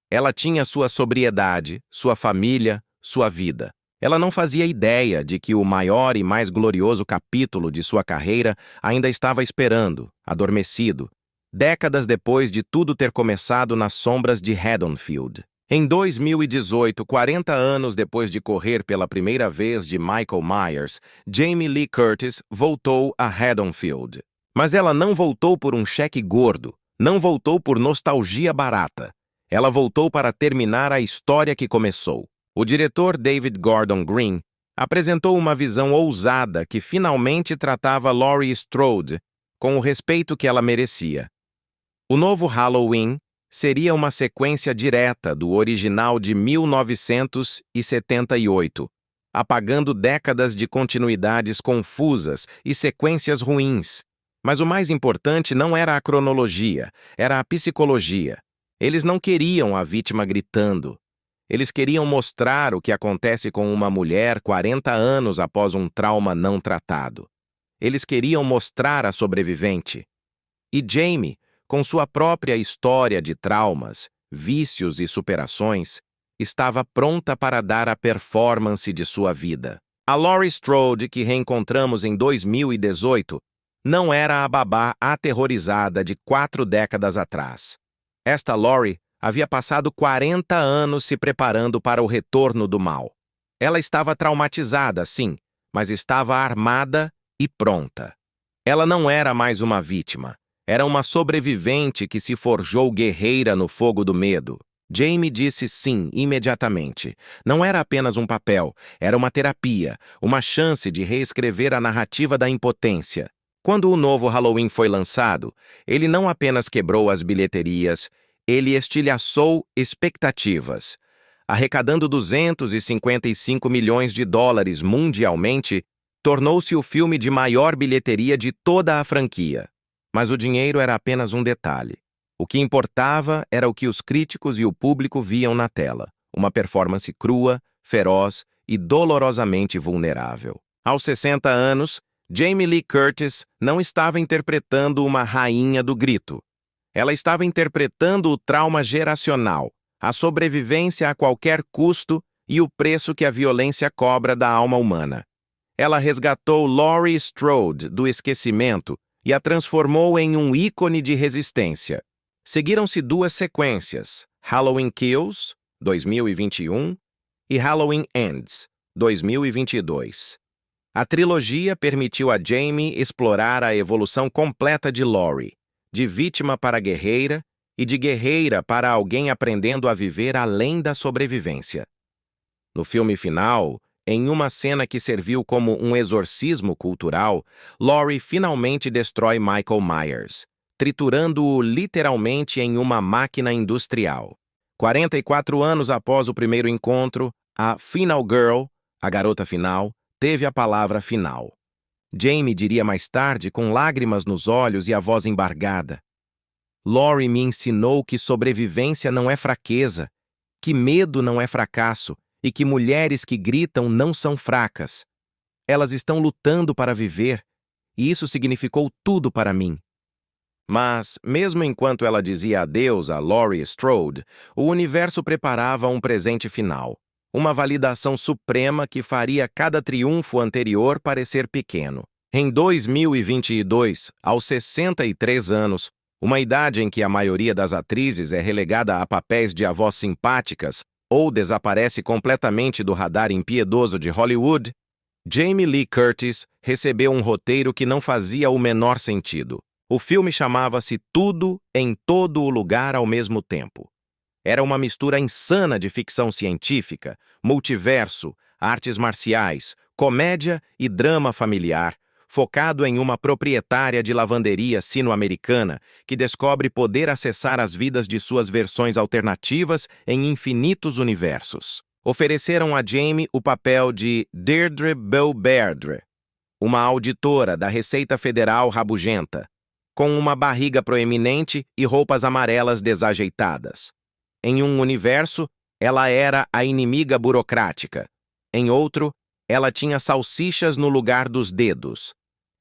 Ela tinha sua sobriedade, sua família, sua vida. Ela não fazia ideia de que o maior e mais glorioso capítulo de sua carreira ainda estava esperando, adormecido, décadas depois de tudo ter começado nas sombras de Haddonfield. Em 2018, 40 anos depois de correr pela primeira vez de Michael Myers, Jamie Lee Curtis voltou a Haddonfield. Mas ela não voltou por um cheque gordo, não voltou por nostalgia barata. Ela voltou para terminar a história que começou. O diretor David Gordon Green apresentou uma visão ousada que finalmente tratava Laurie Strode com o respeito que ela merecia. O novo Halloween seria uma sequência direta do original de 1978, apagando décadas de continuidades confusas e sequências ruins. Mas o mais importante não era a cronologia, era a psicologia. Eles não queriam a vítima gritando. Eles queriam mostrar o que acontece com uma mulher 40 anos após um trauma não tratado. Eles queriam mostrar a sobrevivente. E Jamie, com sua própria história de traumas, vícios e superações, estava pronta para dar a performance de sua vida. A Laurie Strode, que reencontramos em 2018, não era a babá aterrorizada de 4 décadas atrás. Esta Laurie havia passado 40 anos se preparando para o retorno do mal. Ela estava traumatizada, sim, mas estava armada e pronta. Ela não era mais uma vítima. Era uma sobrevivente que se forjou guerreira no fogo do medo. Jamie disse sim imediatamente. Não era apenas um papel, era uma terapia, uma chance de reescrever a narrativa da impotência. Quando o novo Halloween foi lançado, ele não apenas quebrou as bilheterias, ele estilhaçou expectativas. Arrecadando 255 milhões de dólares mundialmente, tornou-se o filme de maior bilheteria de toda a franquia. Mas o dinheiro era apenas um detalhe. O que importava era o que os críticos e o público viam na tela. Uma performance crua, feroz e dolorosamente vulnerável. Aos 60 anos, Jamie Lee Curtis não estava interpretando uma rainha do grito. Ela estava interpretando o trauma geracional, a sobrevivência a qualquer custo e o preço que a violência cobra da alma humana. Ela resgatou Laurie Strode do esquecimento e a transformou em um ícone de resistência. Seguiram-se 2 sequências, Halloween Kills, 2021, e Halloween Ends, 2022. A trilogia permitiu a Jamie explorar a evolução completa de Laurie, de vítima para guerreira e de guerreira para alguém aprendendo a viver além da sobrevivência. No filme final, em uma cena que serviu como um exorcismo cultural, Laurie finalmente destrói Michael Myers, triturando-o literalmente em uma máquina industrial. 44 anos após o primeiro encontro, a Final Girl, a garota final, teve a palavra final. Jamie diria mais tarde, com lágrimas nos olhos e a voz embargada: Laurie me ensinou que sobrevivência não é fraqueza, que medo não é fracasso e que mulheres que gritam não são fracas. Elas estão lutando para viver, e isso significou tudo para mim. Mas, mesmo enquanto ela dizia adeus a Laurie Strode, o universo preparava um presente final, uma validação suprema que faria cada triunfo anterior parecer pequeno. Em 2022, aos 63 anos, uma idade em que a maioria das atrizes é relegada a papéis de avós simpáticas ou desaparece completamente do radar impiedoso de Hollywood, Jamie Lee Curtis recebeu um roteiro que não fazia o menor sentido. O filme chamava-se Tudo em Todo o Lugar ao Mesmo Tempo. Era uma mistura insana de ficção científica, multiverso, artes marciais, comédia e drama familiar, focado em uma proprietária de lavanderia sino-americana que descobre poder acessar as vidas de suas versões alternativas em infinitos universos. Ofereceram a Jamie o papel de Deirdre Belberdre, uma auditora da Receita Federal rabugenta, com uma barriga proeminente e roupas amarelas desajeitadas. Em um universo, ela era a inimiga burocrática. Em outro, ela tinha salsichas no lugar dos dedos.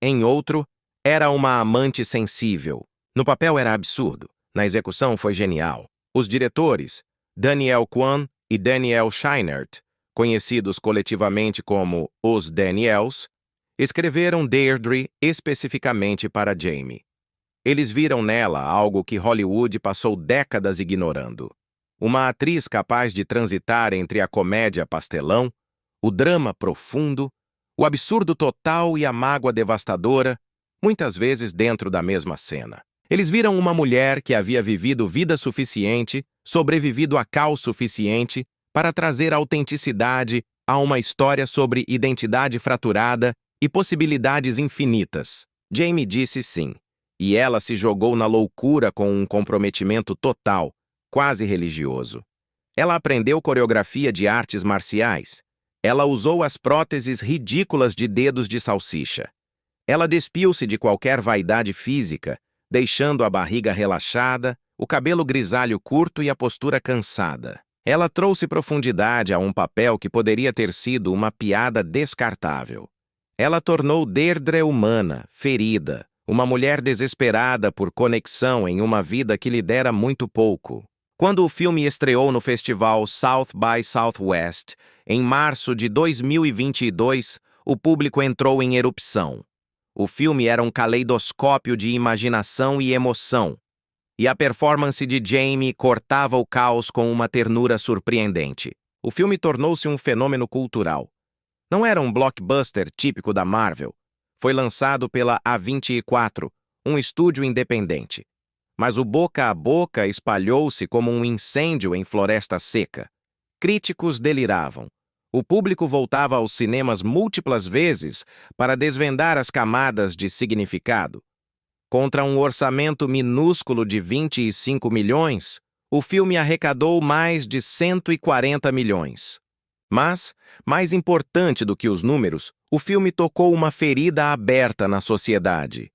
Em outro, era uma amante sensível. No papel era absurdo. Na execução foi genial. Os diretores, Daniel Kwan e Daniel Scheinert, conhecidos coletivamente como os Daniels, escreveram Deirdre especificamente para Jamie. Eles viram nela algo que Hollywood passou décadas ignorando. Uma atriz capaz de transitar entre a comédia pastelão, o drama profundo, o absurdo total e a mágoa devastadora, muitas vezes dentro da mesma cena. Eles viram uma mulher que havia vivido vida suficiente, sobrevivido a caos suficiente, para trazer autenticidade a uma história sobre identidade fraturada e possibilidades infinitas. Jamie disse sim, e ela se jogou na loucura com um comprometimento total, quase religioso. Ela aprendeu coreografia de artes marciais. Ela usou as próteses ridículas de dedos de salsicha. Ela despiu-se de qualquer vaidade física, deixando a barriga relaxada, o cabelo grisalho curto e a postura cansada. Ela trouxe profundidade a um papel que poderia ter sido uma piada descartável. Ela tornou Deirdre humana, ferida, uma mulher desesperada por conexão em uma vida que lhe dera muito pouco. Quando o filme estreou no festival South by Southwest, em março de 2022, o público entrou em erupção. O filme era um caleidoscópio de imaginação e emoção, e a performance de Jamie cortava o caos com uma ternura surpreendente. O filme tornou-se um fenômeno cultural. Não era um blockbuster típico da Marvel. Foi lançado pela A24, um estúdio independente. Mas o boca a boca espalhou-se como um incêndio em floresta seca. Críticos deliravam. O público voltava aos cinemas múltiplas vezes para desvendar as camadas de significado. Contra um orçamento minúsculo de 25 milhões, o filme arrecadou mais de 140 milhões. Mas, mais importante do que os números, o filme tocou uma ferida aberta na sociedade.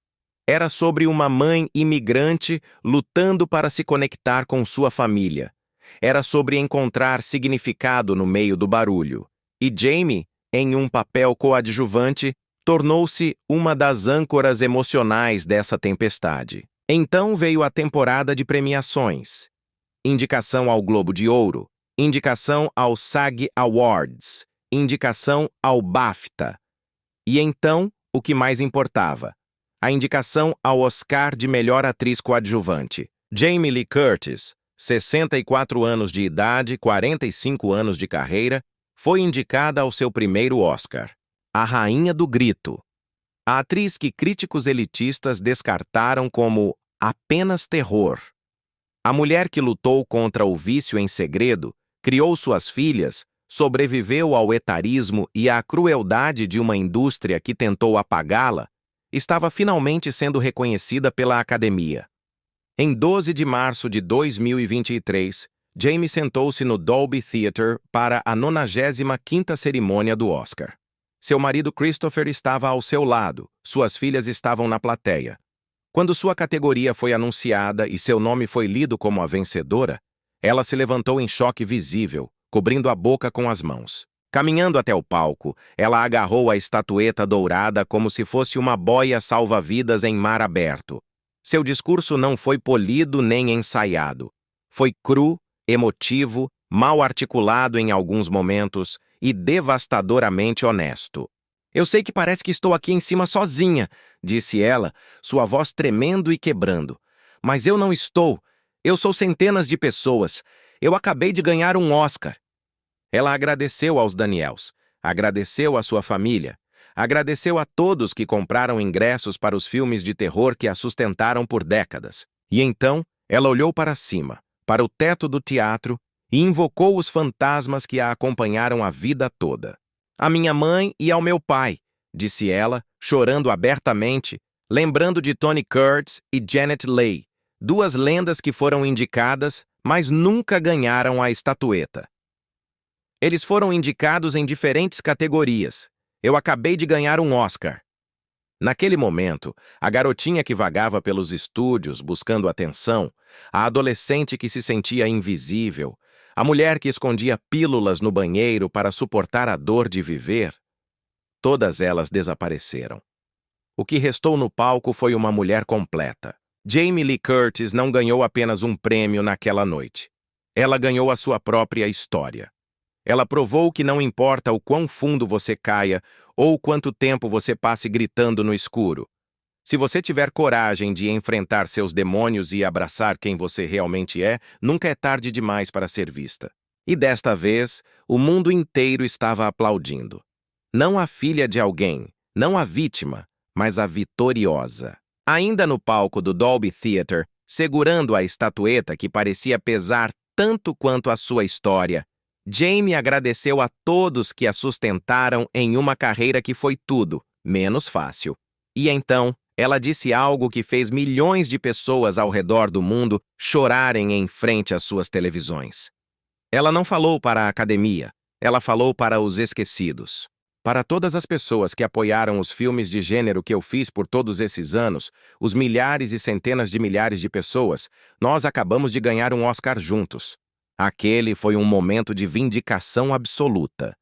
Era sobre uma mãe imigrante lutando para se conectar com sua família. Era sobre encontrar significado no meio do barulho. E Jamie, em um papel coadjuvante, tornou-se uma das âncoras emocionais dessa tempestade. Então veio a temporada de premiações. Indicação ao Globo de Ouro, indicação ao SAG Awards, indicação ao BAFTA. E então, o que mais importava, a indicação ao Oscar de Melhor Atriz Coadjuvante. Jamie Lee Curtis, 64 anos de idade, 45 anos de carreira, foi indicada ao seu primeiro Oscar. A Rainha do Grito. A atriz que críticos elitistas descartaram como apenas terror. A mulher que lutou contra o vício em segredo, criou suas filhas, sobreviveu ao etarismo e à crueldade de uma indústria que tentou apagá-la, estava finalmente sendo reconhecida pela Academia. Em 12 de março de 2023, Jamie sentou-se no Dolby Theatre para a 95ª cerimônia do Oscar. Seu marido Christopher estava ao seu lado, suas filhas estavam na plateia. Quando sua categoria foi anunciada e seu nome foi lido como a vencedora, ela se levantou em choque visível, cobrindo a boca com as mãos. Caminhando até o palco, ela agarrou a estatueta dourada como se fosse uma boia salva-vidas em mar aberto. Seu discurso não foi polido nem ensaiado. Foi cru, emotivo, mal articulado em alguns momentos e devastadoramente honesto. "Eu sei que parece que estou aqui em cima sozinha", disse ela, sua voz tremendo e quebrando. "Mas eu não estou. Eu sou centenas de pessoas. Eu acabei de ganhar um Oscar." Ela agradeceu aos Daniels, agradeceu à sua família, agradeceu a todos que compraram ingressos para os filmes de terror que a sustentaram por décadas. E então, ela olhou para cima, para o teto do teatro, e invocou os fantasmas que a acompanharam a vida toda. "A minha mãe e ao meu pai", disse ela, chorando abertamente, lembrando de Tony Curtis e Janet Leigh, duas lendas que foram indicadas, mas nunca ganharam a estatueta. "Eles foram indicados em diferentes categorias. Eu acabei de ganhar um Oscar." Naquele momento, a garotinha que vagava pelos estúdios buscando atenção, a adolescente que se sentia invisível, a mulher que escondia pílulas no banheiro para suportar a dor de viver, todas elas desapareceram. O que restou no palco foi uma mulher completa. Jamie Lee Curtis não ganhou apenas um prêmio naquela noite. Ela ganhou a sua própria história. Ela provou que não importa o quão fundo você caia ou quanto tempo você passe gritando no escuro. Se você tiver coragem de enfrentar seus demônios e abraçar quem você realmente é, nunca é tarde demais para ser vista. E desta vez, o mundo inteiro estava aplaudindo. Não a filha de alguém, não a vítima, mas a vitoriosa. Ainda no palco do Dolby Theatre, segurando a estatueta que parecia pesar tanto quanto a sua história, Jamie agradeceu a todos que a sustentaram em uma carreira que foi tudo, menos fácil. E então, ela disse algo que fez milhões de pessoas ao redor do mundo chorarem em frente às suas televisões. Ela não falou para a academia, ela falou para os esquecidos. Para todas as pessoas que apoiaram os filmes de gênero que eu fiz por todos esses anos, os milhares e centenas de milhares de pessoas, nós acabamos de ganhar um Oscar juntos. Aquele foi um momento de vindicação absoluta.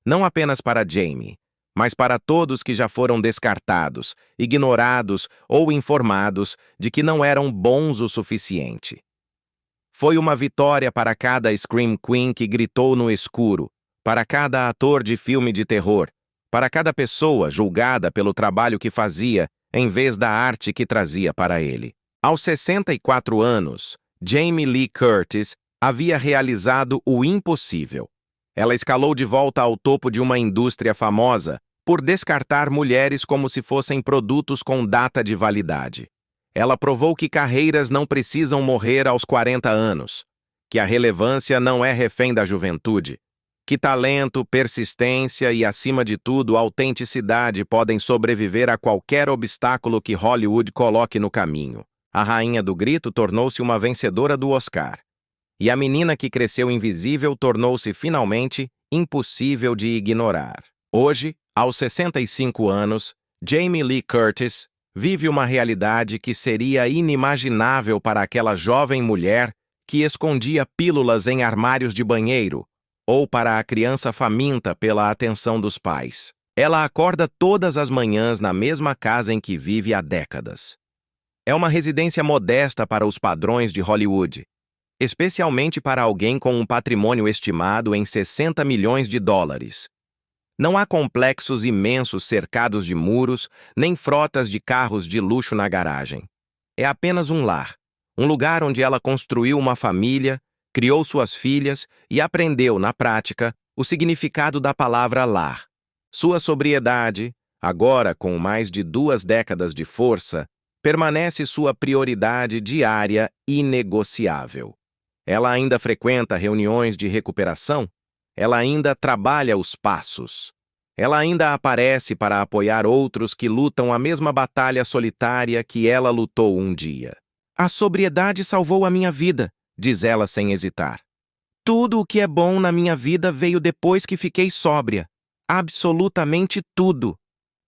Não apenas para Jamie, mas para todos que já foram descartados, ignorados ou informados de que não eram bons o suficiente. Foi uma vitória para cada Scream Queen que gritou no escuro, para cada ator de filme de terror, para cada pessoa julgada pelo trabalho que fazia em vez da arte que trazia para ele. Aos 64 anos, Jamie Lee Curtis havia realizado o impossível. Ela escalou de volta ao topo de uma indústria famosa por descartar mulheres como se fossem produtos com data de validade. Ela provou que carreiras não precisam morrer aos 40 anos, que a relevância não é refém da juventude, que talento, persistência e, acima de tudo, autenticidade podem sobreviver a qualquer obstáculo que Hollywood coloque no caminho. A rainha do grito tornou-se uma vencedora do Oscar. E a menina que cresceu invisível tornou-se finalmente impossível de ignorar. Hoje, aos 65 anos, Jamie Lee Curtis vive uma realidade que seria inimaginável para aquela jovem mulher que escondia pílulas em armários de banheiro, ou para a criança faminta pela atenção dos pais. Ela acorda todas as manhãs na mesma casa em que vive há décadas. É uma residência modesta para os padrões de Hollywood, especialmente para alguém com um patrimônio estimado em 60 milhões de dólares. Não há complexos imensos cercados de muros, nem frotas de carros de luxo na garagem. É apenas um lar, um lugar onde ela construiu uma família, criou suas filhas e aprendeu, na prática, o significado da palavra lar. Sua sobriedade, agora com mais de 2 décadas de força, permanece sua prioridade diária inegociável. Ela ainda frequenta reuniões de recuperação? Ela ainda trabalha os passos. Ela ainda aparece para apoiar outros que lutam a mesma batalha solitária que ela lutou um dia. A sobriedade salvou a minha vida, diz ela sem hesitar. Tudo o que é bom na minha vida veio depois que fiquei sóbria. Absolutamente tudo.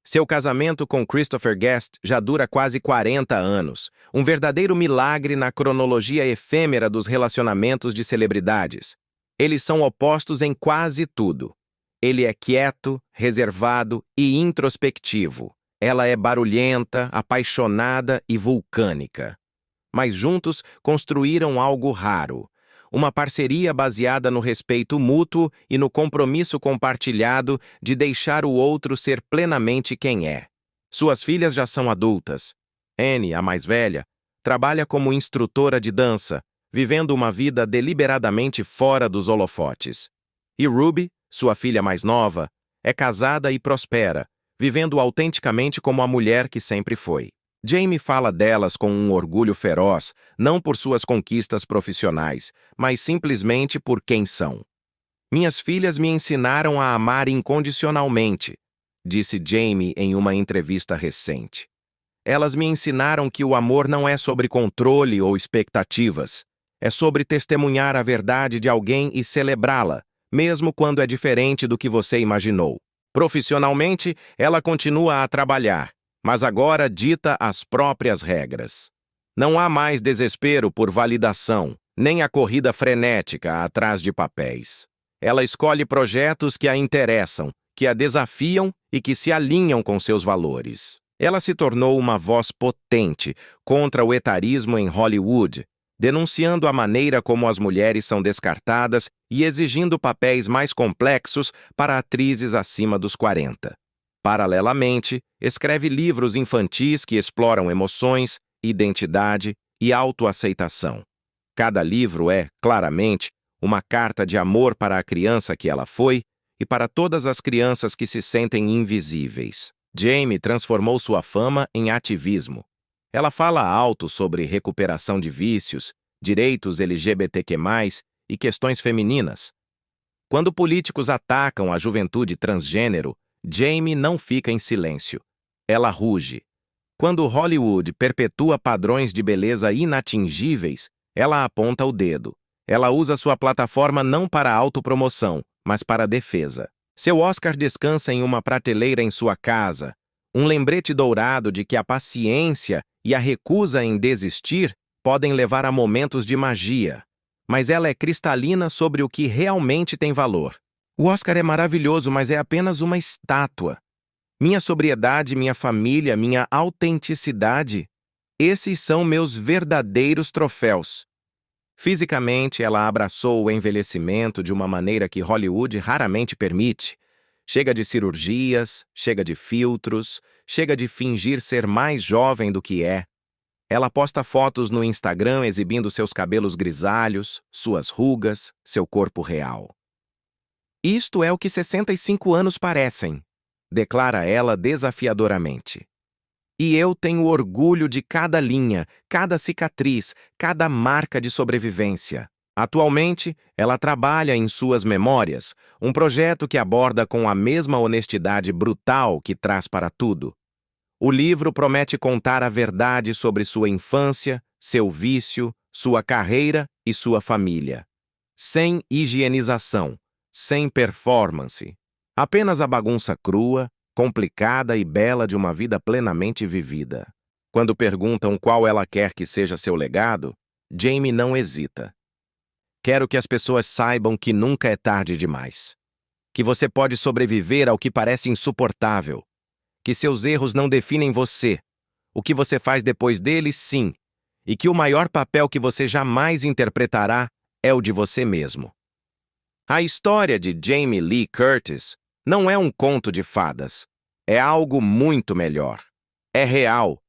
Seu casamento com Christopher Guest já dura quase 40 anos, um verdadeiro milagre na cronologia efêmera dos relacionamentos de celebridades. Eles são opostos em quase tudo. Ele é quieto, reservado e introspectivo. Ela é barulhenta, apaixonada e vulcânica. Mas juntos construíram algo raro. Uma parceria baseada no respeito mútuo e no compromisso compartilhado de deixar o outro ser plenamente quem é. Suas filhas já são adultas. Annie, a mais velha, trabalha como instrutora de dança, vivendo uma vida deliberadamente fora dos holofotes. E Ruby, sua filha mais nova, é casada e prospera, vivendo autenticamente como a mulher que sempre foi. Jamie fala delas com um orgulho feroz, não por suas conquistas profissionais, mas simplesmente por quem são. Minhas filhas me ensinaram a amar incondicionalmente, disse Jamie em uma entrevista recente. Elas me ensinaram que o amor não é sobre controle ou expectativas. É sobre testemunhar a verdade de alguém e celebrá-la, mesmo quando é diferente do que você imaginou. Profissionalmente, ela continua a trabalhar, mas agora dita as próprias regras. Não há mais desespero por validação, nem a corrida frenética atrás de papéis. Ela escolhe projetos que a interessam, que a desafiam e que se alinham com seus valores. Ela se tornou uma voz potente contra o etarismo em Hollywood, denunciando a maneira como as mulheres são descartadas e exigindo papéis mais complexos para atrizes acima dos 40. Paralelamente, escreve livros infantis que exploram emoções, identidade e autoaceitação. Cada livro é, claramente, uma carta de amor para a criança que ela foi e para todas as crianças que se sentem invisíveis. Jamie transformou sua fama em ativismo. Ela fala alto sobre recuperação de vícios, direitos LGBTQ+, e questões femininas. Quando políticos atacam a juventude transgênero, Jamie não fica em silêncio. Ela ruge. Quando Hollywood perpetua padrões de beleza inatingíveis, ela aponta o dedo. Ela usa sua plataforma não para autopromoção, mas para defesa. Seu Oscar descansa em uma prateleira em sua casa, um lembrete dourado de que a paciência e a recusa em desistir podem levar a momentos de magia, mas ela é cristalina sobre o que realmente tem valor. O Oscar é maravilhoso, mas é apenas uma estátua. Minha sobriedade, minha família, minha autenticidade, esses são meus verdadeiros troféus. Fisicamente, ela abraçou o envelhecimento de uma maneira que Hollywood raramente permite. Chega de cirurgias, chega de filtros, chega de fingir ser mais jovem do que é. Ela posta fotos no Instagram exibindo seus cabelos grisalhos, suas rugas, seu corpo real. Isto é o que 65 anos parecem, declara ela desafiadoramente. E eu tenho orgulho de cada linha, cada cicatriz, cada marca de sobrevivência. Atualmente, ela trabalha em Suas Memórias, um projeto que aborda com a mesma honestidade brutal que traz para tudo. O livro promete contar a verdade sobre sua infância, seu vício, sua carreira e sua família. Sem higienização, sem performance. Apenas a bagunça crua, complicada e bela de uma vida plenamente vivida. Quando perguntam qual ela quer que seja seu legado, Jamie não hesita. Quero que as pessoas saibam que nunca é tarde demais. Que você pode sobreviver ao que parece insuportável. Que seus erros não definem você. O que você faz depois deles, sim. E que o maior papel que você jamais interpretará é o de você mesmo. A história de Jamie Lee Curtis não é um conto de fadas. É algo muito melhor. É real.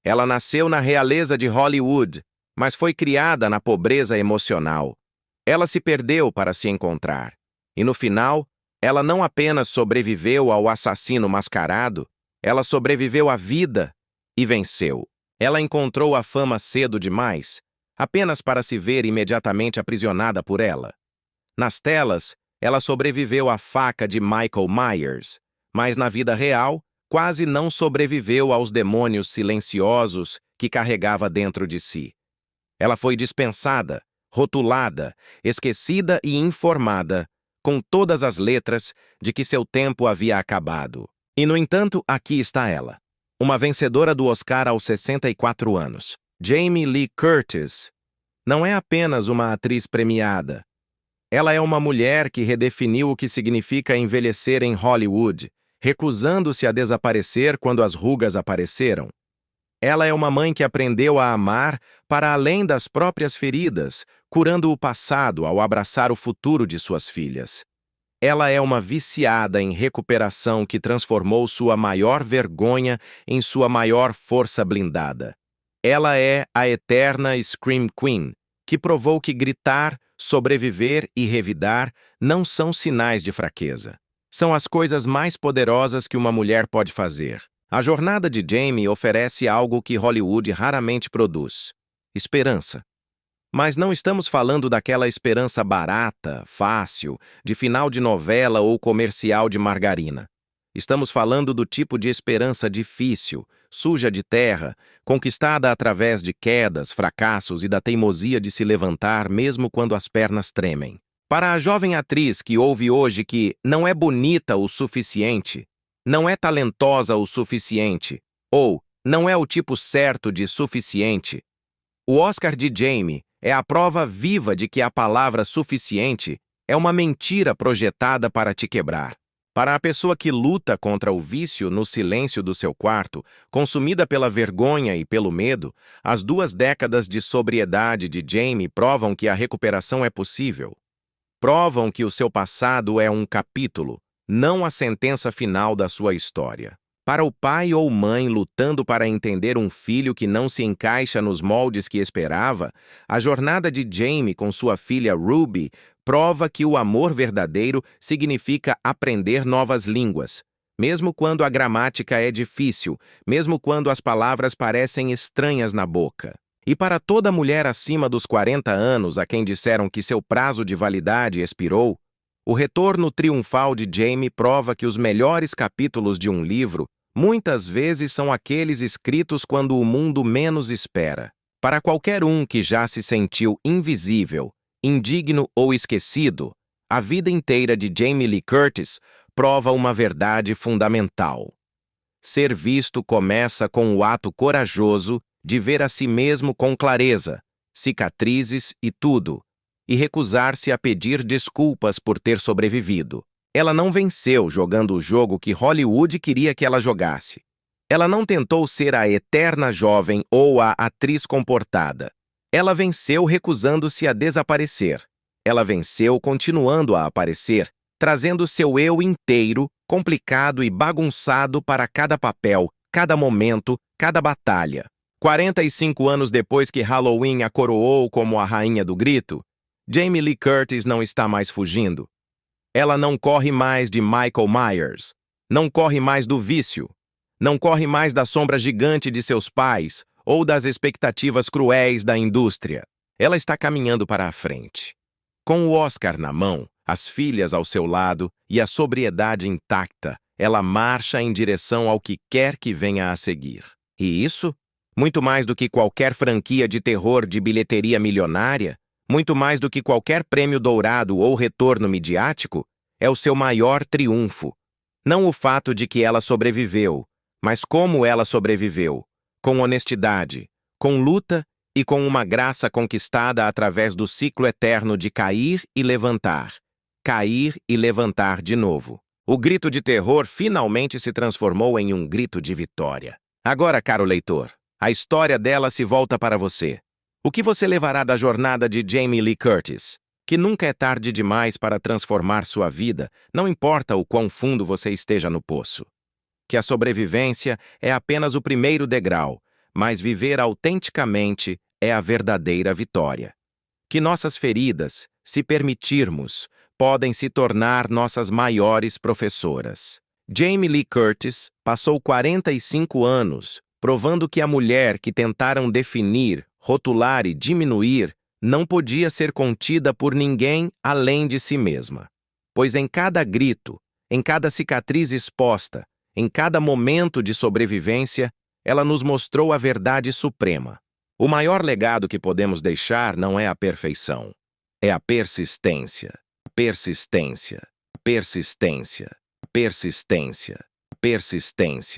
Ela nasceu na realeza de Hollywood, mas foi criada na pobreza emocional. Ela se perdeu para se encontrar. E no final, ela não apenas sobreviveu ao assassino mascarado, ela sobreviveu à vida e venceu. Ela encontrou a fama cedo demais, apenas para se ver imediatamente aprisionada por ela. Nas telas, ela sobreviveu à faca de Michael Myers, mas na vida real, quase não sobreviveu aos demônios silenciosos que carregava dentro de si. Ela foi dispensada, rotulada, esquecida e informada, com todas as letras, de que seu tempo havia acabado. E, no entanto, aqui está ela, uma vencedora do Oscar aos 64 anos. Jamie Lee Curtis não é apenas uma atriz premiada. Ela é uma mulher que redefiniu o que significa envelhecer em Hollywood, recusando-se a desaparecer quando as rugas apareceram. Ela é uma mãe que aprendeu a amar para além das próprias feridas, curando o passado ao abraçar o futuro de suas filhas. Ela é uma viciada em recuperação que transformou sua maior vergonha em sua maior força blindada. Ela é a eterna Scream Queen, que provou que gritar, sobreviver e revidar não são sinais de fraqueza. São as coisas mais poderosas que uma mulher pode fazer. A jornada de Jamie oferece algo que Hollywood raramente produz: esperança. Mas não estamos falando daquela esperança barata, fácil, de final de novela ou comercial de margarina. Estamos falando do tipo de esperança difícil, suja de terra, conquistada através de quedas, fracassos e da teimosia de se levantar mesmo quando as pernas tremem. Para a jovem atriz que ouve hoje que não é bonita o suficiente, não é talentosa o suficiente, ou não é o tipo certo de suficiente, o Oscar de Jamie é a prova viva de que a palavra suficiente é uma mentira projetada para te quebrar. Para a pessoa que luta contra o vício no silêncio do seu quarto, consumida pela vergonha e pelo medo, as 2 décadas de sobriedade de Jamie provam que a recuperação é possível. Provam que o seu passado é um capítulo, não a sentença final da sua história. Para o pai ou mãe lutando para entender um filho que não se encaixa nos moldes que esperava, a jornada de Jamie com sua filha Ruby prova que o amor verdadeiro significa aprender novas línguas, mesmo quando a gramática é difícil, mesmo quando as palavras parecem estranhas na boca. E para toda mulher acima dos 40 anos a quem disseram que seu prazo de validade expirou, o retorno triunfal de Jamie prova que os melhores capítulos de um livro muitas vezes são aqueles escritos quando o mundo menos espera. Para qualquer um que já se sentiu invisível, indigno ou esquecido, a vida inteira de Jamie Lee Curtis prova uma verdade fundamental. Ser visto começa com o ato corajoso de ver a si mesmo com clareza, cicatrizes e tudo, e recusar-se a pedir desculpas por ter sobrevivido. Ela não venceu jogando o jogo que Hollywood queria que ela jogasse. Ela não tentou ser a eterna jovem ou a atriz comportada. Ela venceu recusando-se a desaparecer. Ela venceu continuando a aparecer, trazendo seu eu inteiro, complicado e bagunçado para cada papel, cada momento, cada batalha. 45 anos depois que Halloween a coroou como a rainha do grito, Jamie Lee Curtis não está mais fugindo. Ela não corre mais de Michael Myers, não corre mais do vício, não corre mais da sombra gigante de seus pais ou das expectativas cruéis da indústria. Ela está caminhando para a frente. Com o Oscar na mão, as filhas ao seu lado e a sobriedade intacta, ela marcha em direção ao que quer que venha a seguir. E isso, muito mais do que qualquer franquia de terror de bilheteria milionária, muito mais do que qualquer prêmio dourado ou retorno midiático, é o seu maior triunfo. Não o fato de que ela sobreviveu, mas como ela sobreviveu, com honestidade, com luta e com uma graça conquistada através do ciclo eterno de cair e levantar de novo. O grito de terror finalmente se transformou em um grito de vitória. Agora, caro leitor, a história dela se volta para você. O que você levará da jornada de Jamie Lee Curtis? Que nunca é tarde demais para transformar sua vida, não importa o quão fundo você esteja no poço. Que a sobrevivência é apenas o primeiro degrau, mas viver autenticamente é a verdadeira vitória. Que nossas feridas, se permitirmos, podem se tornar nossas maiores professoras. Jamie Lee Curtis passou 45 anos provando que a mulher que tentaram definir, rotular e diminuir não podia ser contida por ninguém além de si mesma. Pois em cada grito, em cada cicatriz exposta, em cada momento de sobrevivência, ela nos mostrou a verdade suprema. O maior legado que podemos deixar não é a perfeição, é a persistência. Persistência, persistência, persistência, persistência.